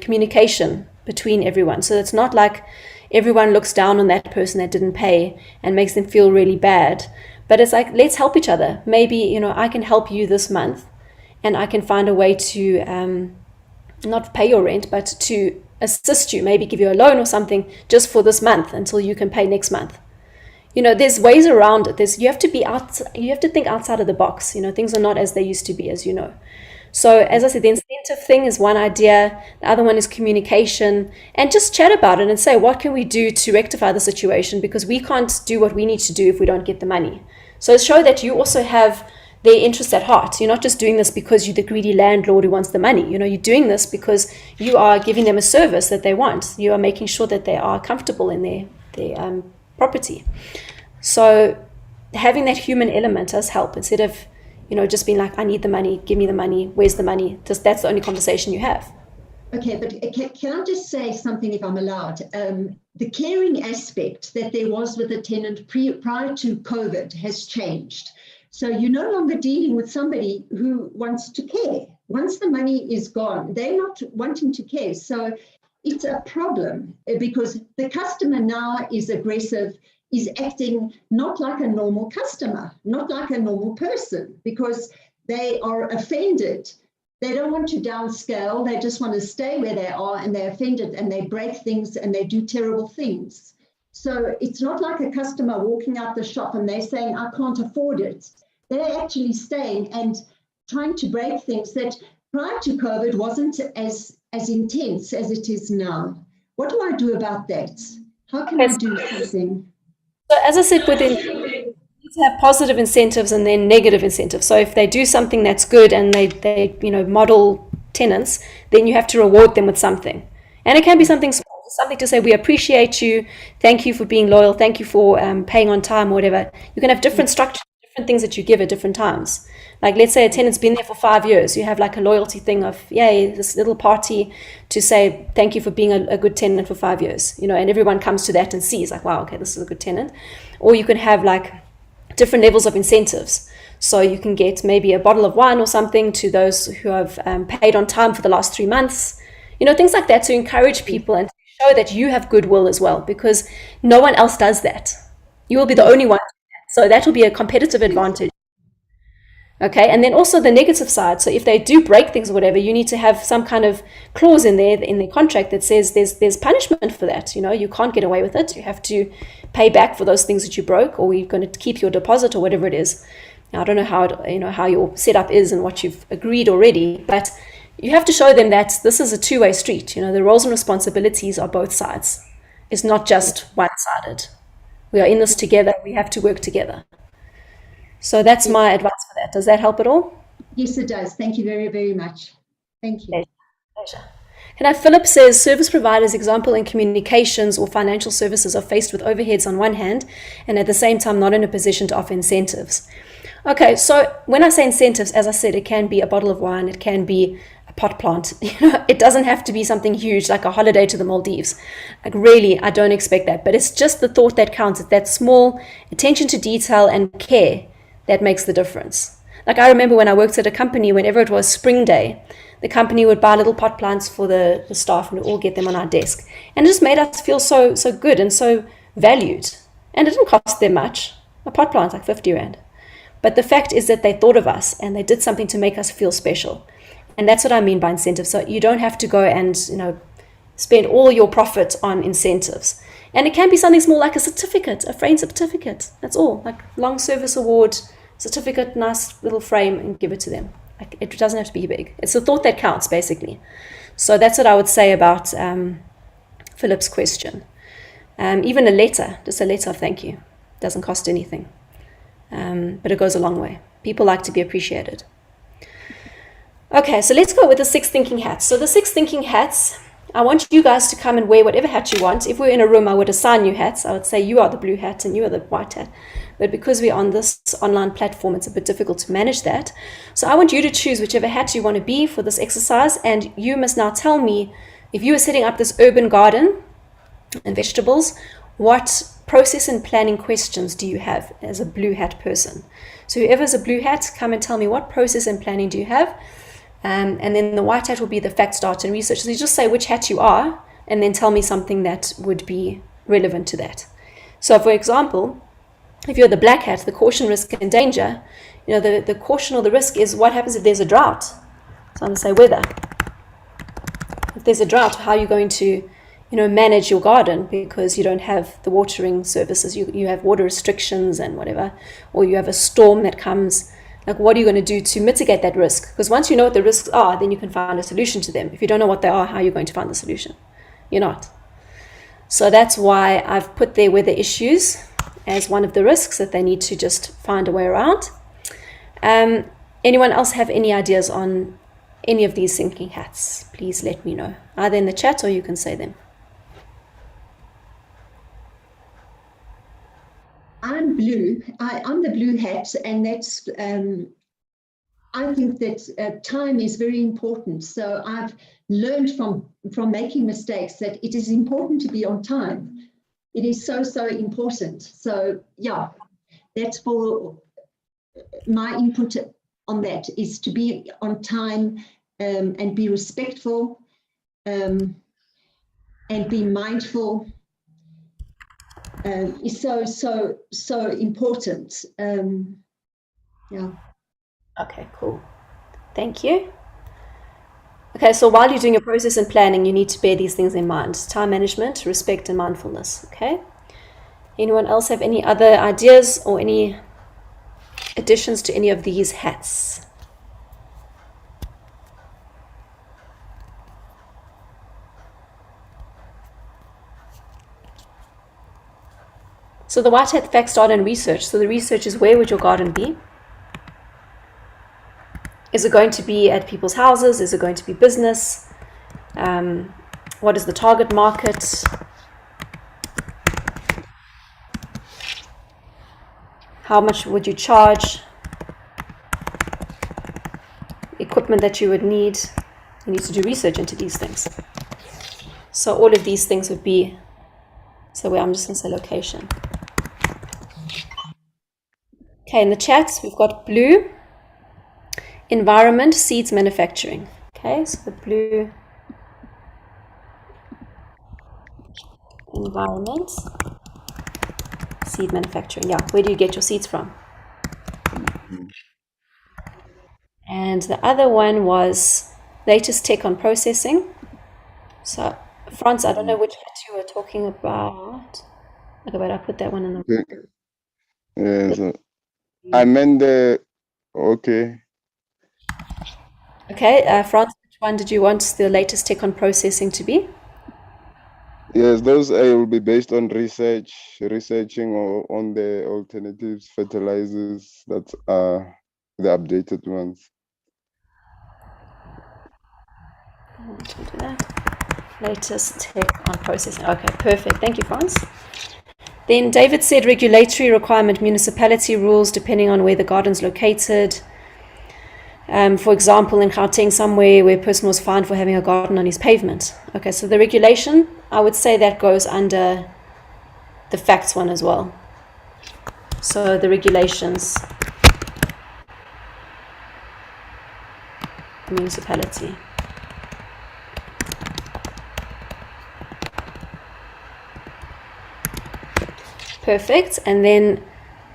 communication between everyone. So it's not like everyone looks down on that person that didn't pay and makes them feel really bad. But it's like, let's help each other. Maybe, I can help you this month and I can find a way to not pay your rent, but to assist you, maybe give you a loan or something just for this month until you can pay next month. There's ways around it. You have to think outside of the box. Things are not as they used to be, as you know. So as I said, the incentive thing is one idea. The other one is communication, and just chat about it and say, what can we do to rectify the situation? Because we can't do what we need to do if we don't get the money. So show that you also have their interest at heart. You're not just doing this because you're the greedy landlord who wants the money. You're doing this because you are giving them a service that they want. You are making sure that they are comfortable in their property. So having that human element does help, instead of just being like, I need the money, give me the money, where's the money? Just that's the only conversation you have. Okay, but can I just say something, if I'm allowed? The caring aspect that there was with the tenant prior to COVID has changed. So you're no longer dealing with somebody who wants to care. Once the money is gone, they're not wanting to care. So it's a problem, because the customer now is aggressive, is acting not like a normal customer, not like a normal person, because they are offended. They don't want to downscale. They just want to stay where they are, and they're offended and they break things and they do terrible things. So it's not like a customer walking out the shop and they're saying, I can't afford it. They're actually staying and trying to break things that prior to COVID wasn't as intense as it is now. What do I do about that? How can I do something? So as I said, within to have positive incentives and then negative incentives. So if they do something that's good and they model tenants, then you have to reward them with something. And it can be something small, something to say, we appreciate you, thank you for being loyal, thank you for paying on time or whatever. You can have different structures, different things that you give at different times. Like, let's say a tenant's been there for 5 years. You have like a loyalty thing of, yay, this little party to say, thank you for being a good tenant for 5 years, and everyone comes to that and sees like, wow, okay, this is a good tenant. Or you can have like different levels of incentives. So you can get maybe a bottle of wine or something to those who have paid on time for the last 3 months, things like that, to encourage people and show that you have goodwill as well, because no one else does that. You will be the only one. So that will be a competitive advantage. Okay, and then also the negative side. So if they do break things or whatever, you need to have some kind of clause in there in the contract that says there's punishment for that. You can't get away with it. You have to pay back for those things that you broke, or we're going to keep your deposit or whatever it is. Now, I don't know how your setup is and what you've agreed already, but you have to show them that this is a two-way street. The roles and responsibilities are both sides. It's not just one-sided. We are in this together. We have to work together. So that's my advice for that. Does that help at all? Yes, it does. Thank you very, very much. Thank you. Pleasure. Now, Philip says, service providers, example in communications or financial services, are faced with overheads on one hand and at the same time not in a position to offer incentives. Okay, so when I say incentives, as I said, it can be a bottle of wine, it can be a pot plant. It doesn't have to be something huge like a holiday to the Maldives. Like, really, I don't expect that. But it's just the thought that counts. It's that small attention to detail and care that makes the difference. Like, I remember when I worked at a company, whenever it was spring day, the company would buy little pot plants for the staff, and we'd all get them on our desk. And it just made us feel so good and so valued. And it didn't cost them much. A pot plant's like 50 Rand. But the fact is that they thought of us and they did something to make us feel special. And that's what I mean by incentives. So you don't have to go and, spend all your profit on incentives. And it can be something small like a certificate, a frame certificate. That's all. Like long service award, certificate, nice little frame, and give it to them. Like, it doesn't have to be big. It's the thought that counts, basically. So that's what I would say about Philip's question. Even a letter, just a letter of thank you, doesn't cost anything. But it goes a long way. People like to be appreciated. Okay, so let's go with the 6 thinking hats. So the 6 thinking hats, I want you guys to come and wear whatever hat you want. If we're in a room, I would assign you hats. I would say you are the blue hat and you are the white hat. But because we're on this online platform, it's a bit difficult to manage that. So I want you to choose whichever hat you want to be for this exercise. And you must now tell me, if you were setting up this urban garden and vegetables, what process and planning questions do you have as a blue hat person? So whoever's a blue hat, come and tell me, what process and planning do you have? And then the white hat will be the facts, data, and research. So you just say which hat you are, and then tell me something that would be relevant to that. So for example, if you're the black hat, the caution, risk, and danger, the caution or the risk is what happens if there's a drought. So I'm going to say weather. If there's a drought, how are you going to manage your garden, because you don't have the watering services, you have water restrictions and whatever, or you have a storm that comes. Like, what are you going to do to mitigate that risk? Because once you know what the risks are, then you can find a solution to them. If you don't know what they are, how are you going to find the solution? You're not. So that's why I've put there weather issues as one of the risks that they need to just find a way around. Anyone else have any ideas on any of these thinking hats? Please let me know, either in the chat or you can say them. I'm blue. I'm the blue hat, and that's. I think that time is very important. So I've learned from making mistakes that it is important to be on time. It is so important. So yeah, that's for my input on that, is to be on time and be respectful and be mindful. Is so important. Yeah. Okay, cool. Thank you. Okay, so while you're doing your process and planning, you need to bear these things in mind: time management, respect, and mindfulness. Okay. Anyone else have any other ideas or any additions to any of these hats? So the white hat facts start in research. So the research is, where would your garden be? Is it going to be at people's houses? Is it going to be business? What is the target market? How much would you charge? Equipment that you would need. You need to do research into these things. So all of these things would be, so where I'm just going to say location. Okay, in the chats, we've got blue, environment, seeds, manufacturing. Okay, so the blue, environment, seed manufacturing. Yeah, where do you get your seeds from? And the other one was latest tech on processing. So, Franz, I don't know which hat you were talking about. Okay, but I put that one in the... Okay. Yeah, so I meant the, okay. Okay, Franz, which one did you want the latest tech on processing to be? Yes, those will be based on researching on the alternatives, fertilizers that are the updated ones. We'll do that. Latest tech on processing. Okay, perfect. Thank you, Franz. Then David said regulatory requirement, municipality rules, depending on where the garden's located. For example, in Gauteng, somewhere where a person was fined for having a garden on his pavement. Okay, so the regulation, I would say that goes under the facts one as well. So the regulations, municipality. Perfect. And then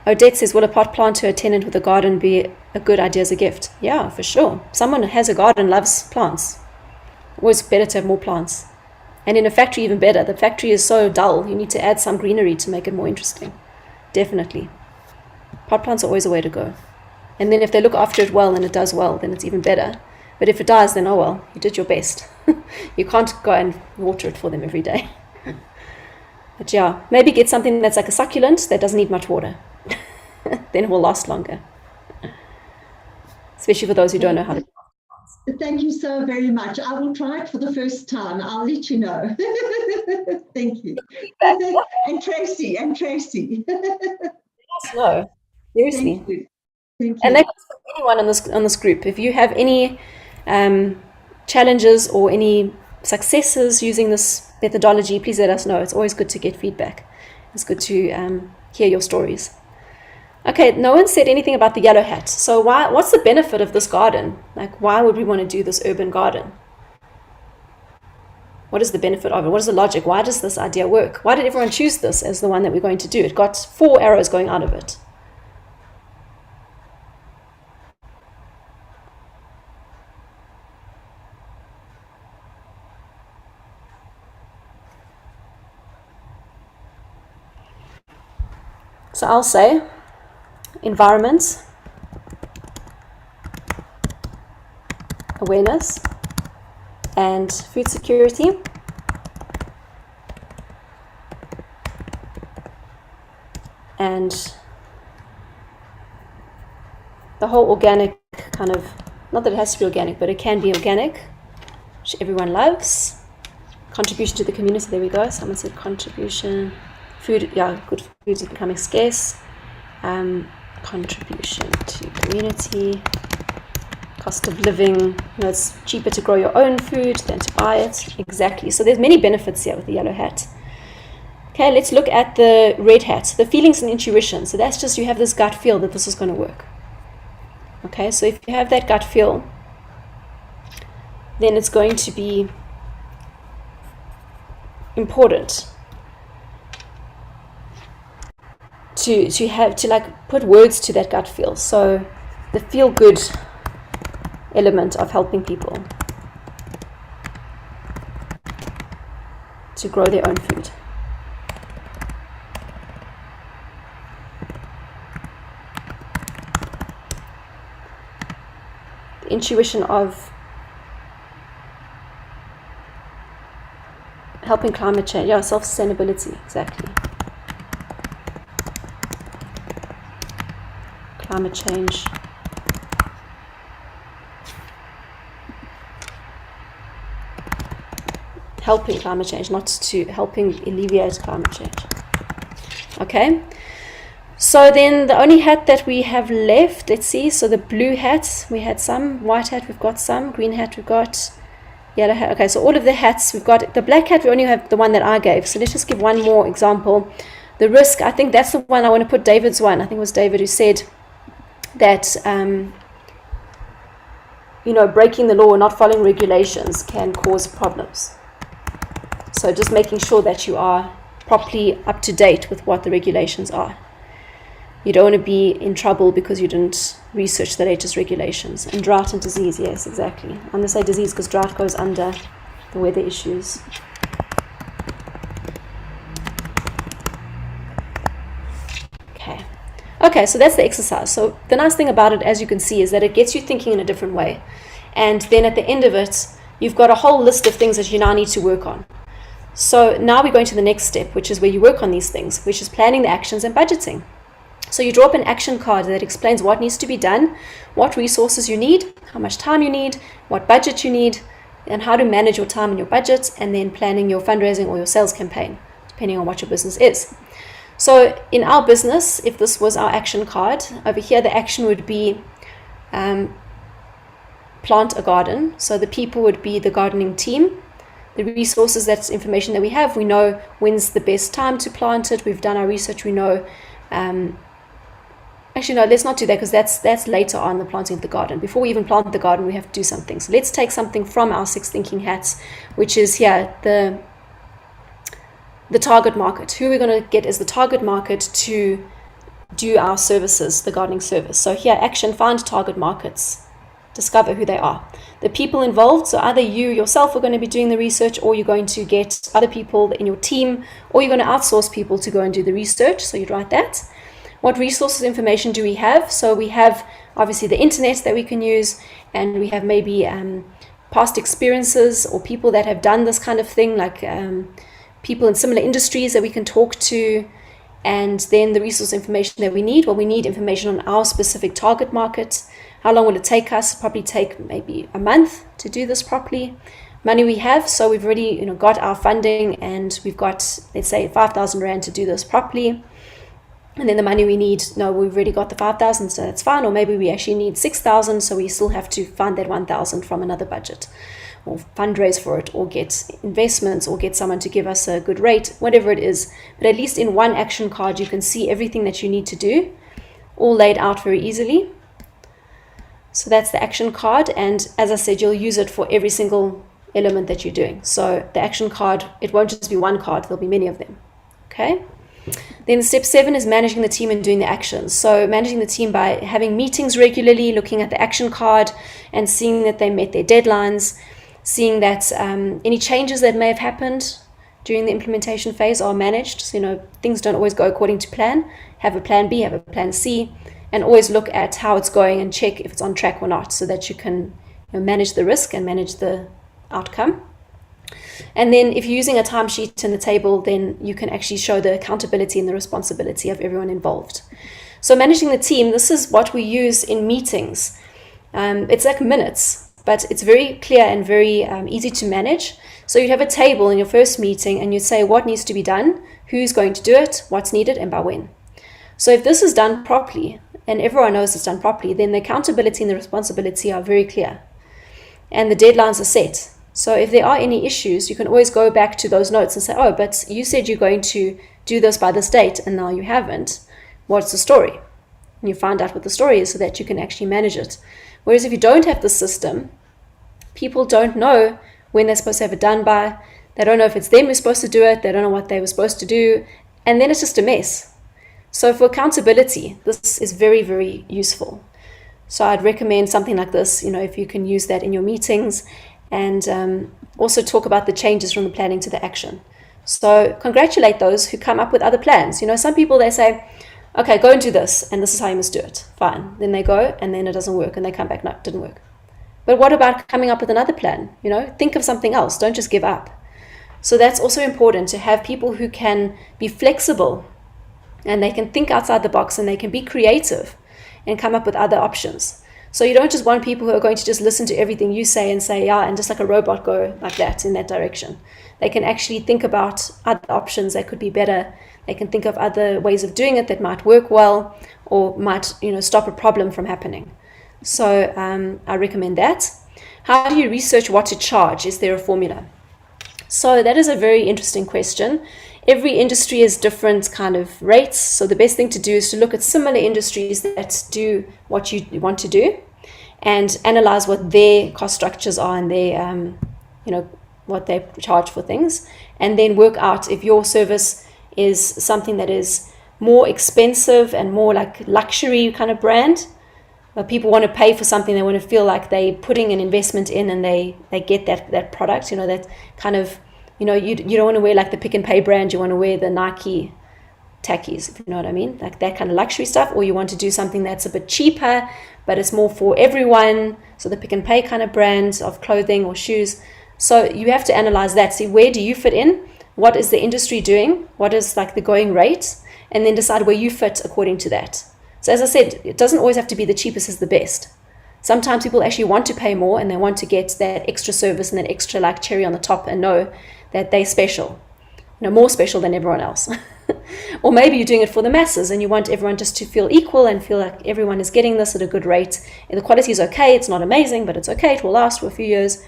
Odette says, will a pot plant to a tenant with a garden be a good idea as a gift? Yeah, for sure. Someone who has a garden loves plants. Always better to have more plants. And in a factory, even better. The factory is so dull. You need to add some greenery to make it more interesting. Definitely. Pot plants are always a way to go. And then if they look after it well and it does well, then it's even better. But if it dies, then oh well, you did your best. You can't go and water it for them every day. But yeah, maybe get something that's like a succulent that doesn't need much water. Then it will last longer. Especially for those who don't know how to. Thank you so very much. I will try it for the first time. I'll let you know. Thank you. And Tracy. No, seriously. Thank you. Thank you. And that goes for anyone on this group. If you have any challenges or any successes using this methodology, please let us know. It's always good to get feedback. It's good to hear your stories. Okay, no one said anything about the yellow hat. So what's the benefit of this garden? Like, why would we want to do this urban garden? What is the benefit of it? What is the logic? Why does this idea work? Why did everyone choose this as the one that we're going to do? It got 4 arrows going out of it. So I'll say environment, awareness, and food security. And the whole organic kind of, not that it has to be organic, but it can be organic, which everyone loves. Contribution to the community, there we go. Someone said contribution. Food, yeah, good food is becoming scarce. Contribution to community. Cost of living, it's cheaper to grow your own food than to buy it. Exactly. So there's many benefits here with the yellow hat. Okay, let's look at the red hat, the feelings and intuition. So that's just, you have this gut feel that this is going to work. Okay, so if you have that gut feel, then it's going to be important to have to like put words to that gut feel. So the feel good element of helping people to grow their own food. The intuition of helping climate change, yeah, self-sustainability, exactly. climate change. Helping climate change, not to helping alleviate climate change. Okay, so then the only hat that we have left, let's see, so the blue hat, we had some, white hat, we've got some, green hat, we've got, yellow hat. Okay, so all of the hats, we've got the black hat, we only have the one that I gave. So let's just give one more example. The risk, I think that's the one I want to put David's one. I think it was David who said that, you know, breaking the law or not following regulations can cause problems. So just making sure that you are properly up to date with what the regulations are. You don't want to be in trouble because you didn't research the latest regulations. And drought and disease, yes, exactly. I'm going to say disease because drought goes under the weather issues. Okay, so that's the exercise. So the nice thing about it, as you can see, is that it gets you thinking in a different way. And then at the end of it, you've got a whole list of things that you now need to work on. So now we're going to the next step, which is where you work on these things, which is planning the actions and budgeting. So you draw up an action card that explains what needs to be done, what resources you need, how much time you need, what budget you need, and how to manage your time and your budget, and then planning your fundraising or your sales campaign, depending on what your business is. So in our business, if this was our action card, over here the action would be plant a garden. So the people would be the gardening team. The resources, that's information that we have. We know when's the best time to plant it. We've done our research. We know, actually no, let's not do that because that's later on, the planting of the garden. Before we even plant the garden, we have to do something. So let's take something from our 6 thinking hats, which is here, the target market. Who we're going to get as the target market to do our services, the gardening service. So here, action, find target markets. Discover who they are. The people involved, so either you yourself are going to be doing the research, or you're going to get other people in your team, or you're going to outsource people to go and do the research. So you'd write that. What resources, information do we have? So we have obviously the internet that we can use, and we have maybe past experiences or people that have done this kind of thing, like people in similar industries that we can talk to. And then the resource information that we need, well, we need information on our specific target market. How long will it take us? Probably take maybe a month to do this properly. Money we have, so we've already got our funding, and we've got, let's say, 5,000 Rand to do this properly. And then the money we need, no, we've already got the 5,000, so that's fine. Or maybe we actually need 6,000, so we still have to find that 1,000 from another budget, or fundraise for it, or get investments, or get someone to give us a good rate, whatever it is. But at least in one action card, you can see everything that you need to do, all laid out very easily. So that's the action card, and as I said, you'll use it for every single element that you're doing. So the action card, it won't just be one card, there'll be many of them. Okay. Then step 7 is managing the team and doing the actions. So managing the team by having meetings regularly, looking at the action card and seeing that they met their deadlines, seeing that any changes that may have happened during the implementation phase are managed. So, things don't always go according to plan. Have a plan B, have a plan C, and always look at how it's going and check if it's on track or not, so that you can manage the risk and manage the outcome. And then if you're using a timesheet and a table, then you can actually show the accountability and the responsibility of everyone involved. So managing the team, this is what we use in meetings. It's like minutes, but it's very clear and very easy to manage. So you'd have a table in your first meeting and you'd say what needs to be done, who's going to do it, what's needed, and by when. So if this is done properly, and everyone knows it's done properly, then the accountability and the responsibility are very clear. And the deadlines are set. So if there are any issues, you can always go back to those notes and say, oh, but you said you're going to do this by this date, and now you haven't. What's the story? And you find out what the story is so that you can actually manage it. Whereas if you don't have the system, people don't know when they're supposed to have it done by. They don't know if it's them who's supposed to do it. They don't know what they were supposed to do. And then it's just a mess. So for accountability, this is very, very useful. So I'd recommend something like this, if you can use that in your meetings, and also talk about the changes from the planning to the action. So congratulate those who come up with other plans. Some people, they say, okay, go and do this, and this is how you must do it. Fine. Then they go, and then it doesn't work, and they come back, no, it didn't work. But what about coming up with another plan? Think of something else. Don't just give up. So that's also important, to have people who can be flexible, and they can think outside the box, and they can be creative, and come up with other options. So you don't just want people who are going to just listen to everything you say and say, yeah, and just like a robot go like that in that direction. They can actually think about other options that could be better. They can think of other ways of doing it that might work well or might, stop a problem from happening. So I recommend that. How do you research what to charge? Is there a formula? So that is a very interesting question. Every industry has different kind of rates. So the best thing to do is to look at similar industries that do what you want to do and analyze what their cost structures are and their, what they charge for things. And then work out if your service is something that is more expensive and more like luxury kind of brand, where people want to pay for something, they want to feel like they're putting an investment in and they get that product, that kind of, you don't want to wear like the Pick and Pay brand, you want to wear the Nike tackies, if you know what I mean, like that kind of luxury stuff, or you want to do something that's a bit cheaper, but it's more for everyone, so the Pick and Pay kind of brand of clothing or shoes. So you have to analyze that, see where do you fit in, what is the industry doing, what is like the going rate, and then decide where you fit according to that. So as I said, it doesn't always have to be the cheapest is the best. Sometimes people actually want to pay more and they want to get that extra service and that extra like cherry on the top and know that they're special, more special than everyone else. Or maybe you're doing it for the masses and you want everyone just to feel equal and feel like everyone is getting this at a good rate. And the quality is okay, it's not amazing, but it's okay, it will last for a few years,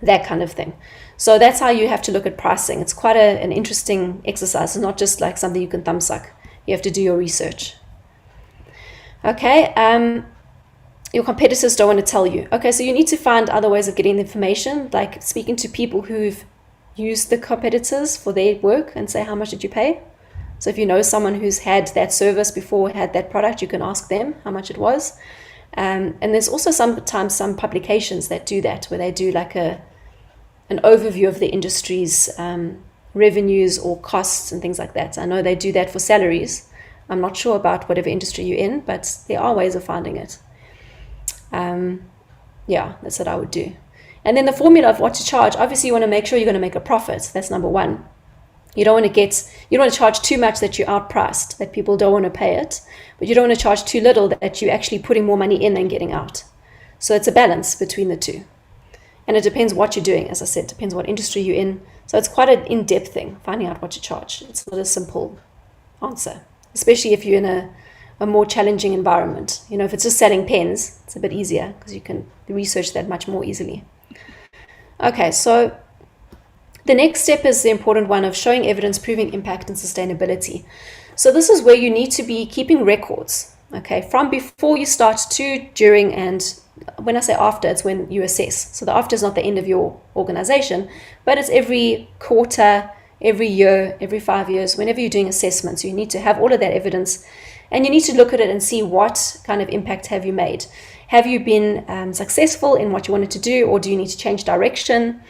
that kind of thing. So that's how you have to look at pricing. It's quite an interesting exercise. It's not just like something you can thumb suck. You have to do your research. Okay, your competitors don't want to tell you. Okay, so you need to find other ways of getting the information, like speaking to people who've used the competitors for their work and say, how much did you pay? So if you know someone who's had that service before, had that product, you can ask them how much it was. And there's also sometimes some publications that do that, where they do like an overview of the industry's revenues or costs and things like that. I know they do that for salaries. I'm not sure about whatever industry you're in, but there are ways of finding it. Yeah, that's what I would do. And then the formula of what to charge, obviously you want to make sure you're going to make a profit. That's number one. You don't want to charge too much that you're outpriced, that people don't want to pay it, but you don't want to charge too little that you're actually putting more money in than getting out. So it's a balance between the two. And it depends what you're doing, as I said, depends what industry you're in. So it's quite an in-depth thing, finding out what to charge. It's not a simple answer, especially if you're in a more challenging environment. If it's just selling pens, it's a bit easier because you can research that much more easily. Okay, so the next step is the important one of showing evidence, proving impact and sustainability. So this is where you need to be keeping records, okay, from before you start to, during, and when I say after, it's when you assess. So the after is not the end of your organization, but it's every quarter, every year, every 5 years, whenever you're doing assessments, you need to have all of that evidence and you need to look at it and see what kind of impact have you made. Have you been successful in what you wanted to do, or do you need to change direction?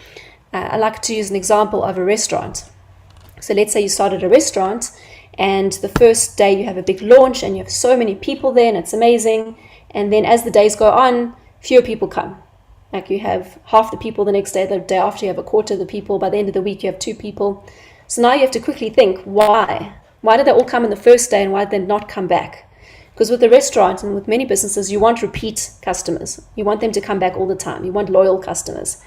I like to use an example of a restaurant. So let's say you started a restaurant and the first day you have a big launch and you have so many people there and it's amazing. And then as the days go on, fewer people come. Like you have half the people the next day, the day after you have a quarter of the people, by the end of the week you have 2 people. So now you have to quickly think, why? Why did they all come on the first day and why did they not come back? Because with the restaurant and with many businesses, you want repeat customers. You want them to come back all the time. You want loyal customers.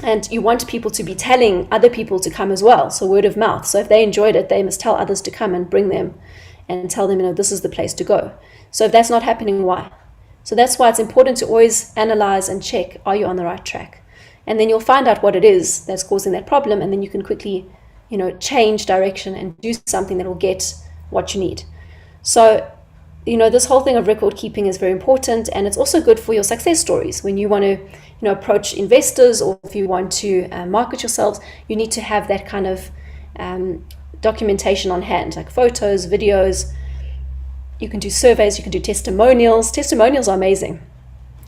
And you want people to be telling other people to come as well. So word of mouth. So if they enjoyed it, they must tell others to come and bring them and tell them, this is the place to go. So if that's not happening, why? So that's why it's important to always analyze and check, are you on the right track? And then you'll find out what it is that's causing that problem. And then you can quickly, change direction and do something that will get what you need. So, this whole thing of record keeping is very important. And it's also good for your success stories. When you want to, approach investors, or if you want to market yourselves, you need to have that kind of documentation on hand, like photos, videos. You can do surveys, you can do testimonials. Testimonials are amazing.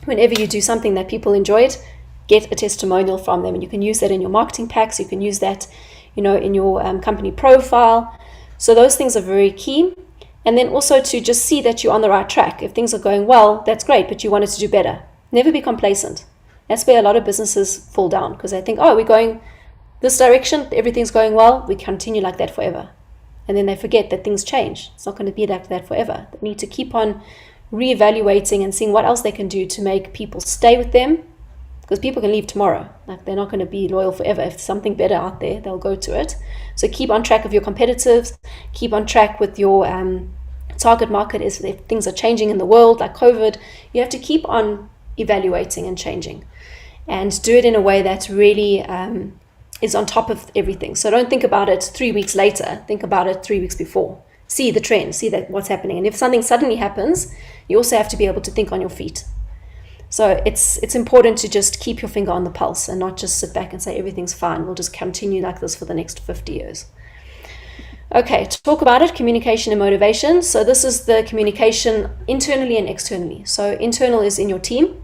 Whenever you do something that people enjoyed, get a testimonial from them, and you can use that in your marketing packs. You can use that, in your company profile. So those things are very key. And then also to just see that you're on the right track. If things are going well, that's great, but you want it to do better. Never be complacent. That's where a lot of businesses fall down, because they think, we're going this direction, everything's going well, we continue like that forever. And then they forget that things change. It's not going to be like that forever. They need to keep on reevaluating and seeing what else they can do to make people stay with them, because people can leave tomorrow. Like, they're not going to be loyal forever. If there's something better out there, they'll go to it. So keep on track of your competitors, keep on track with your target market. If things are changing in the world, like COVID, you have to keep on evaluating and changing, and do it in a way that really is on top of everything. So don't think about it 3 weeks later, think about it 3 weeks before. See the trend, see that what's happening. And if something suddenly happens, you also have to be able to think on your feet. So it's important to just keep your finger on the pulse and not just sit back and say everything's fine, we'll just continue like this for the next 50 years. Okay, to talk about it, communication and motivation. So this is the communication internally and externally. So internal is in your team,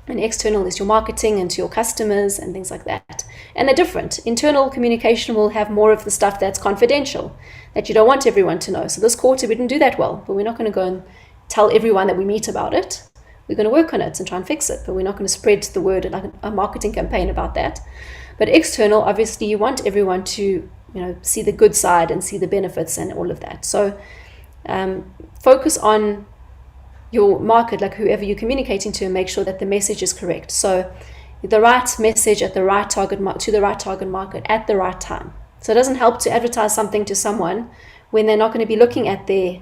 and external is your marketing and to your customers and things like that. And they're different. Internal communication will have more of the stuff that's confidential, that you don't want everyone to know. So this quarter we didn't do that well, but we're not going to go and tell everyone that we meet about it. We're going to work on it and try and fix it, but we're not going to spread the word like a marketing campaign about that. But external, obviously you want everyone to see the good side and see the benefits and all of that. So focus on your market, like whoever you're communicating to, and make sure that the message is correct. So the right message at the right target to the right target market at the right time. So it doesn't help to advertise something to someone when they're not going to be looking at their,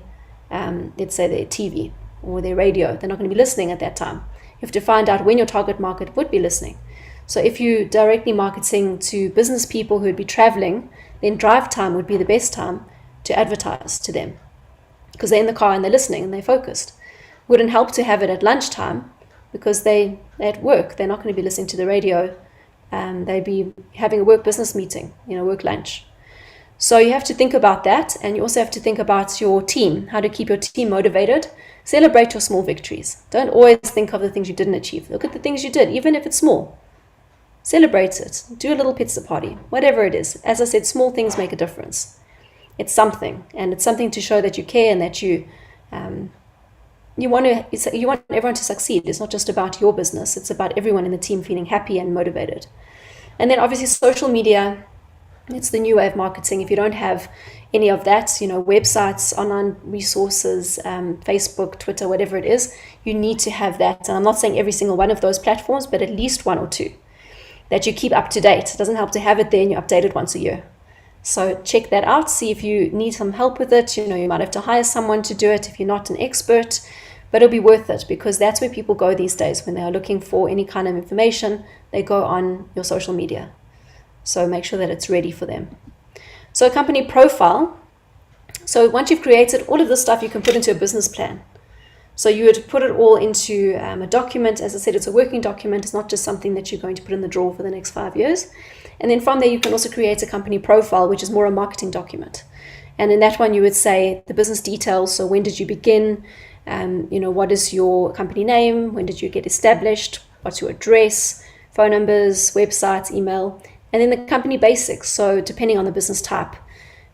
let's say their TV or their radio. They're not going to be listening at that time. You have to find out when your target market would be listening. So if you directly marketing to business people who would be traveling, then drive time would be the best time to advertise to them, because they're in the car and they're listening and they're focused. Wouldn't help to have it at lunchtime, because they're at work. They're not going to be listening to the radio. They'd be having a work business meeting, work lunch. So you have to think about that, and you also have to think about your team, how to keep your team motivated. Celebrate your small victories. Don't always think of the things you didn't achieve. Look at the things you did, even if it's small. Celebrate it. Do a little pizza party, whatever it is. As I said, small things make a difference. It's something, and it's something to show that you care and that you want everyone to succeed. It's not just about your business. It's about everyone in the team feeling happy and motivated. And then obviously social media, it's the new way of marketing. If you don't have any of that, websites, online resources, Facebook, Twitter, whatever it is, you need to have that. And I'm not saying every single one of those platforms, but at least one or two that you keep up to date. It doesn't help to have it there and you update it once a year. So check that out. See if you need some help with it. You might have to hire someone to do it if you're not an expert, but it'll be worth it, because that's where people go these days when they are looking for any kind of information. They go on your social media. So make sure that it's ready for them. So a company profile. So once you've created all of this stuff, you can put into a business plan. So you would put it all into a document. As I said, it's a working document. It's not just something that you're going to put in the drawer for the next 5 years. And then from there, you can also create a company profile, which is more a marketing document. And in that one, you would say the business details. So when did you begin? What is your company name? When did you get established? What's your address? Phone numbers, websites, email. And then the company basics. So depending on the business type,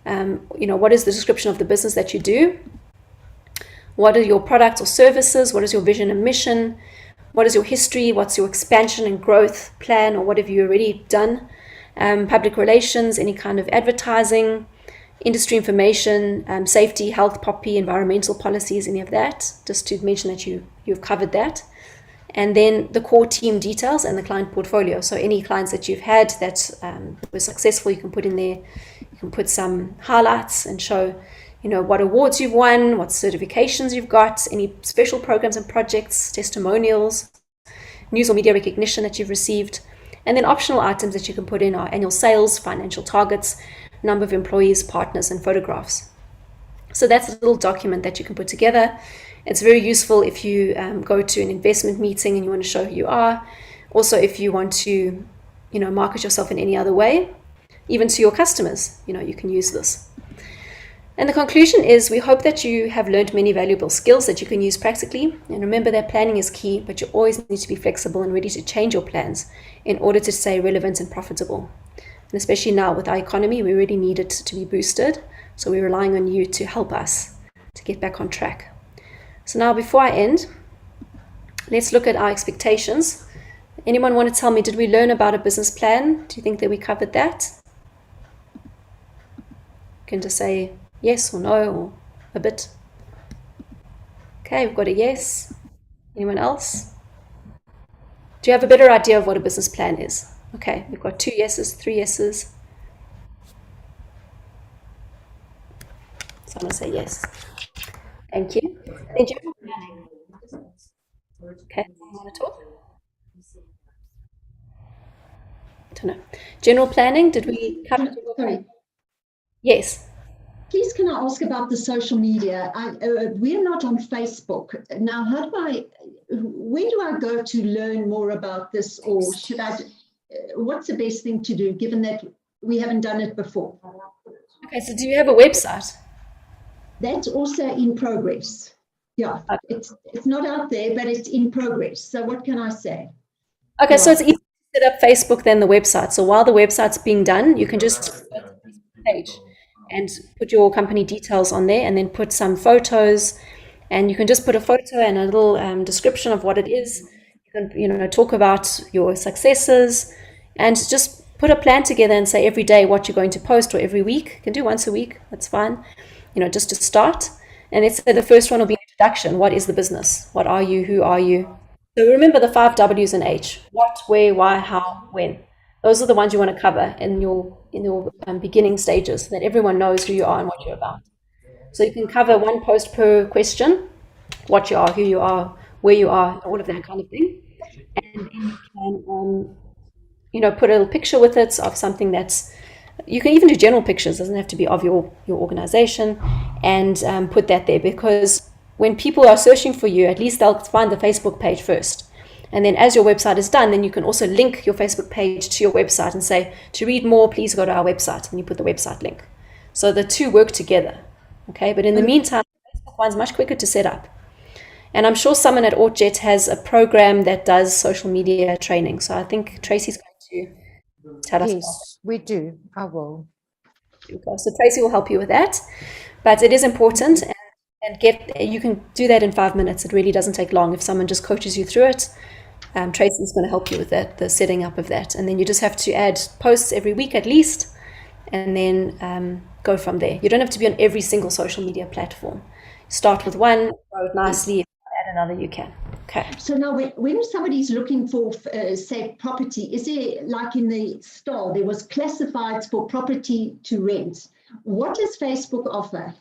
what is the description of the business that you do? What are your products or services? What is your vision and mission? What is your history? What's your expansion and growth plan, or what have you already done? Public relations, any kind of advertising, industry information, safety, health, POPI, environmental policies, any of that, just to mention that you've covered that. And then the core team details and the client portfolio. So any clients that you've had that were successful, you can put in there. You can put some highlights and show what awards you've won, what certifications you've got, any special programs and projects, testimonials, news or media recognition that you've received. And then optional items that you can put in are annual sales, financial targets, number of employees, partners, and photographs. So that's a little document that you can put together. It's very useful if you go to an investment meeting and you want to show who you are. Also, if you want to, market yourself in any other way, even to your customers, you can use this. And the conclusion is, we hope that you have learned many valuable skills that you can use practically. And remember that planning is key, but you always need to be flexible and ready to change your plans in order to stay relevant and profitable. And especially now with our economy, we really need it to be boosted. So we're relying on you to help us to get back on track. So now before I end, let's look at our expectations. Anyone want to tell me, did we learn about a business plan? Do you think that we covered that? You can just say yes or no or a bit. Okay, we've got a yes. Anyone else? Do you have a better idea of what a business plan is? Okay, we've got 2 yeses, 3 yeses. So I'm going to say yes. Thank you. Then general planning. Okay, you want to talk? I don't know. General planning, did we cover? Sorry. Yes. Please, can I ask about the social media? We're not on Facebook. Now, where do I go to learn more about this, or what's the best thing to do, given that we haven't done it before? Okay, so do you have a website? That's also in progress. Yeah, it's not out there, but it's in progress. So what can I say? Okay, so it's easier to set up Facebook than the website. So while the website's being done, you can just page and put your company details on there, and then put some photos, and you can just put a photo and a little description of what it is. You can, talk about your successes, and just put a plan together and say every day what you're going to post, or every week. You can do once a week, that's fine. Just to start. And let's say the first one will be introduction. What is the business? What are you? Who are you? So remember the 5 W's and H: what, where, why, how, when. Those are the ones you want to cover in your beginning stages, so that everyone knows who you are and what you're about. So you can cover 1 post per question: what you are, who you are, where you are, all of that kind of thing. And then you can, put a little picture with it of something that's. You can even do general pictures; doesn't have to be of your organization, and put that there, because when people are searching for you, at least they'll find the Facebook page first. And then as your website is done, then you can also link your Facebook page to your website and say, to read more, please go to our website. And you put the website link. So the two work together. Okay, but in the meantime, the Facebook one's much quicker to set up. And I'm sure someone at ORT has a program that does social media training. So I think Tracy's going to tell us. Yes, we do. I will. Okay, so Tracy will help you with that. But it is important, and you can do that in 5 minutes. It really doesn't take long if someone just coaches you through it. Tracy's going to help you with that, the setting up of that. And then you just have to add posts every week at least, and then go from there. You don't have to be on every single social media platform. Start with one, grow it nicely, add another, you can. Okay. So now when somebody's looking for, say, property, is there, like in the star, there was classifieds for property to rent. What does Facebook offer?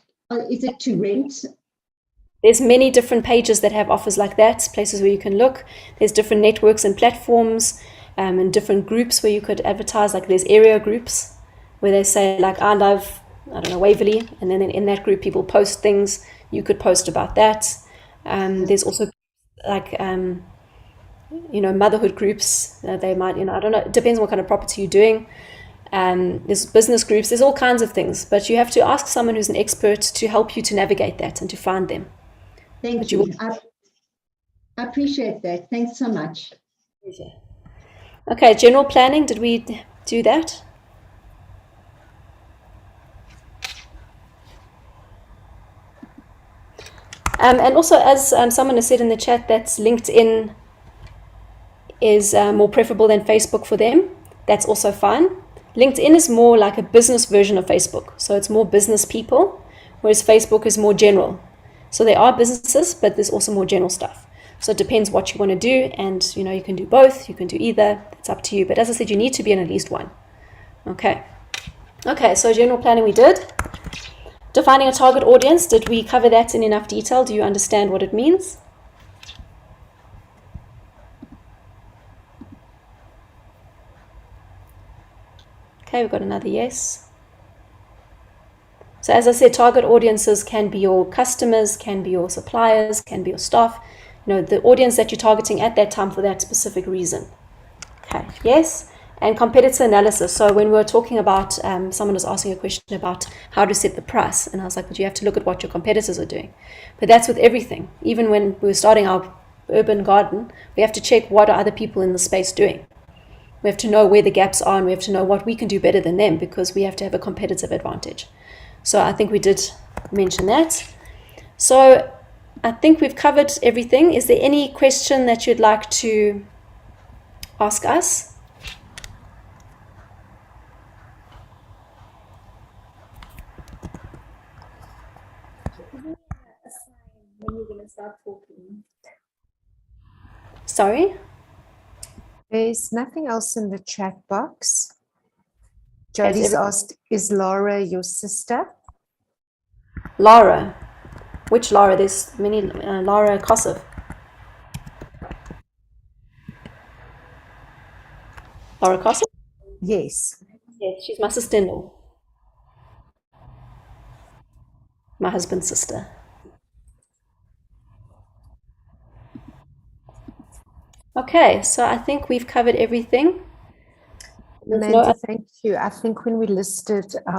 Is it to rent? There's many different pages that have offers like that, places where you can look. There's different networks and platforms, and different groups where you could advertise. Like there's area groups where they say, like, I love, Waverley, and then in that group people post things. You could post about that. There's also like motherhood groups. They might, I don't know, it depends on what kind of property you're doing. There's business groups, there's all kinds of things, but you have to ask someone who's an expert to help you to navigate that and to find them. Thank you. I appreciate that. Thanks so much. Okay, general planning, did we do that? And also, as someone has said in the chat, that LinkedIn is more preferable than Facebook for them. That's also fine. LinkedIn is more like a business version of Facebook. So it's more business people, whereas Facebook is more general. So there are businesses, but there's also more general stuff. So it depends what you want to do. And, you can do both. You can do either. It's up to you. But as I said, you need to be in at least one. Okay. Okay, so general planning we did. Defining a target audience. Did we cover that in enough detail? Do you understand what it means? Okay, we've got another yes. So as I said, target audiences can be your customers, can be your suppliers, can be your staff, the audience that you're targeting at that time for that specific reason. Okay, yes. And competitor analysis. So when we were talking about, someone was asking a question about how to set the price. And I was like, but you have to look at what your competitors are doing. But that's with everything. Even when we were starting our urban garden, we have to check what are other people in the space doing. We have to know where the gaps are, and we have to know what we can do better than them, because we have to have a competitive advantage. So I think we did mention that. So I think we've covered everything. Is there any question that you'd like to ask us? When we're going to start talking. Sorry? There's nothing else in the chat box. Okay, so Jody's asked, is Laura your sister? Laura. Which Laura? There's many. Laura Koseff. Laura Koseff? Yes. Yes, she's my sister-in-law. My husband's sister. Okay, so I think we've covered everything. There's no Amanda, thank you. I think when we listed our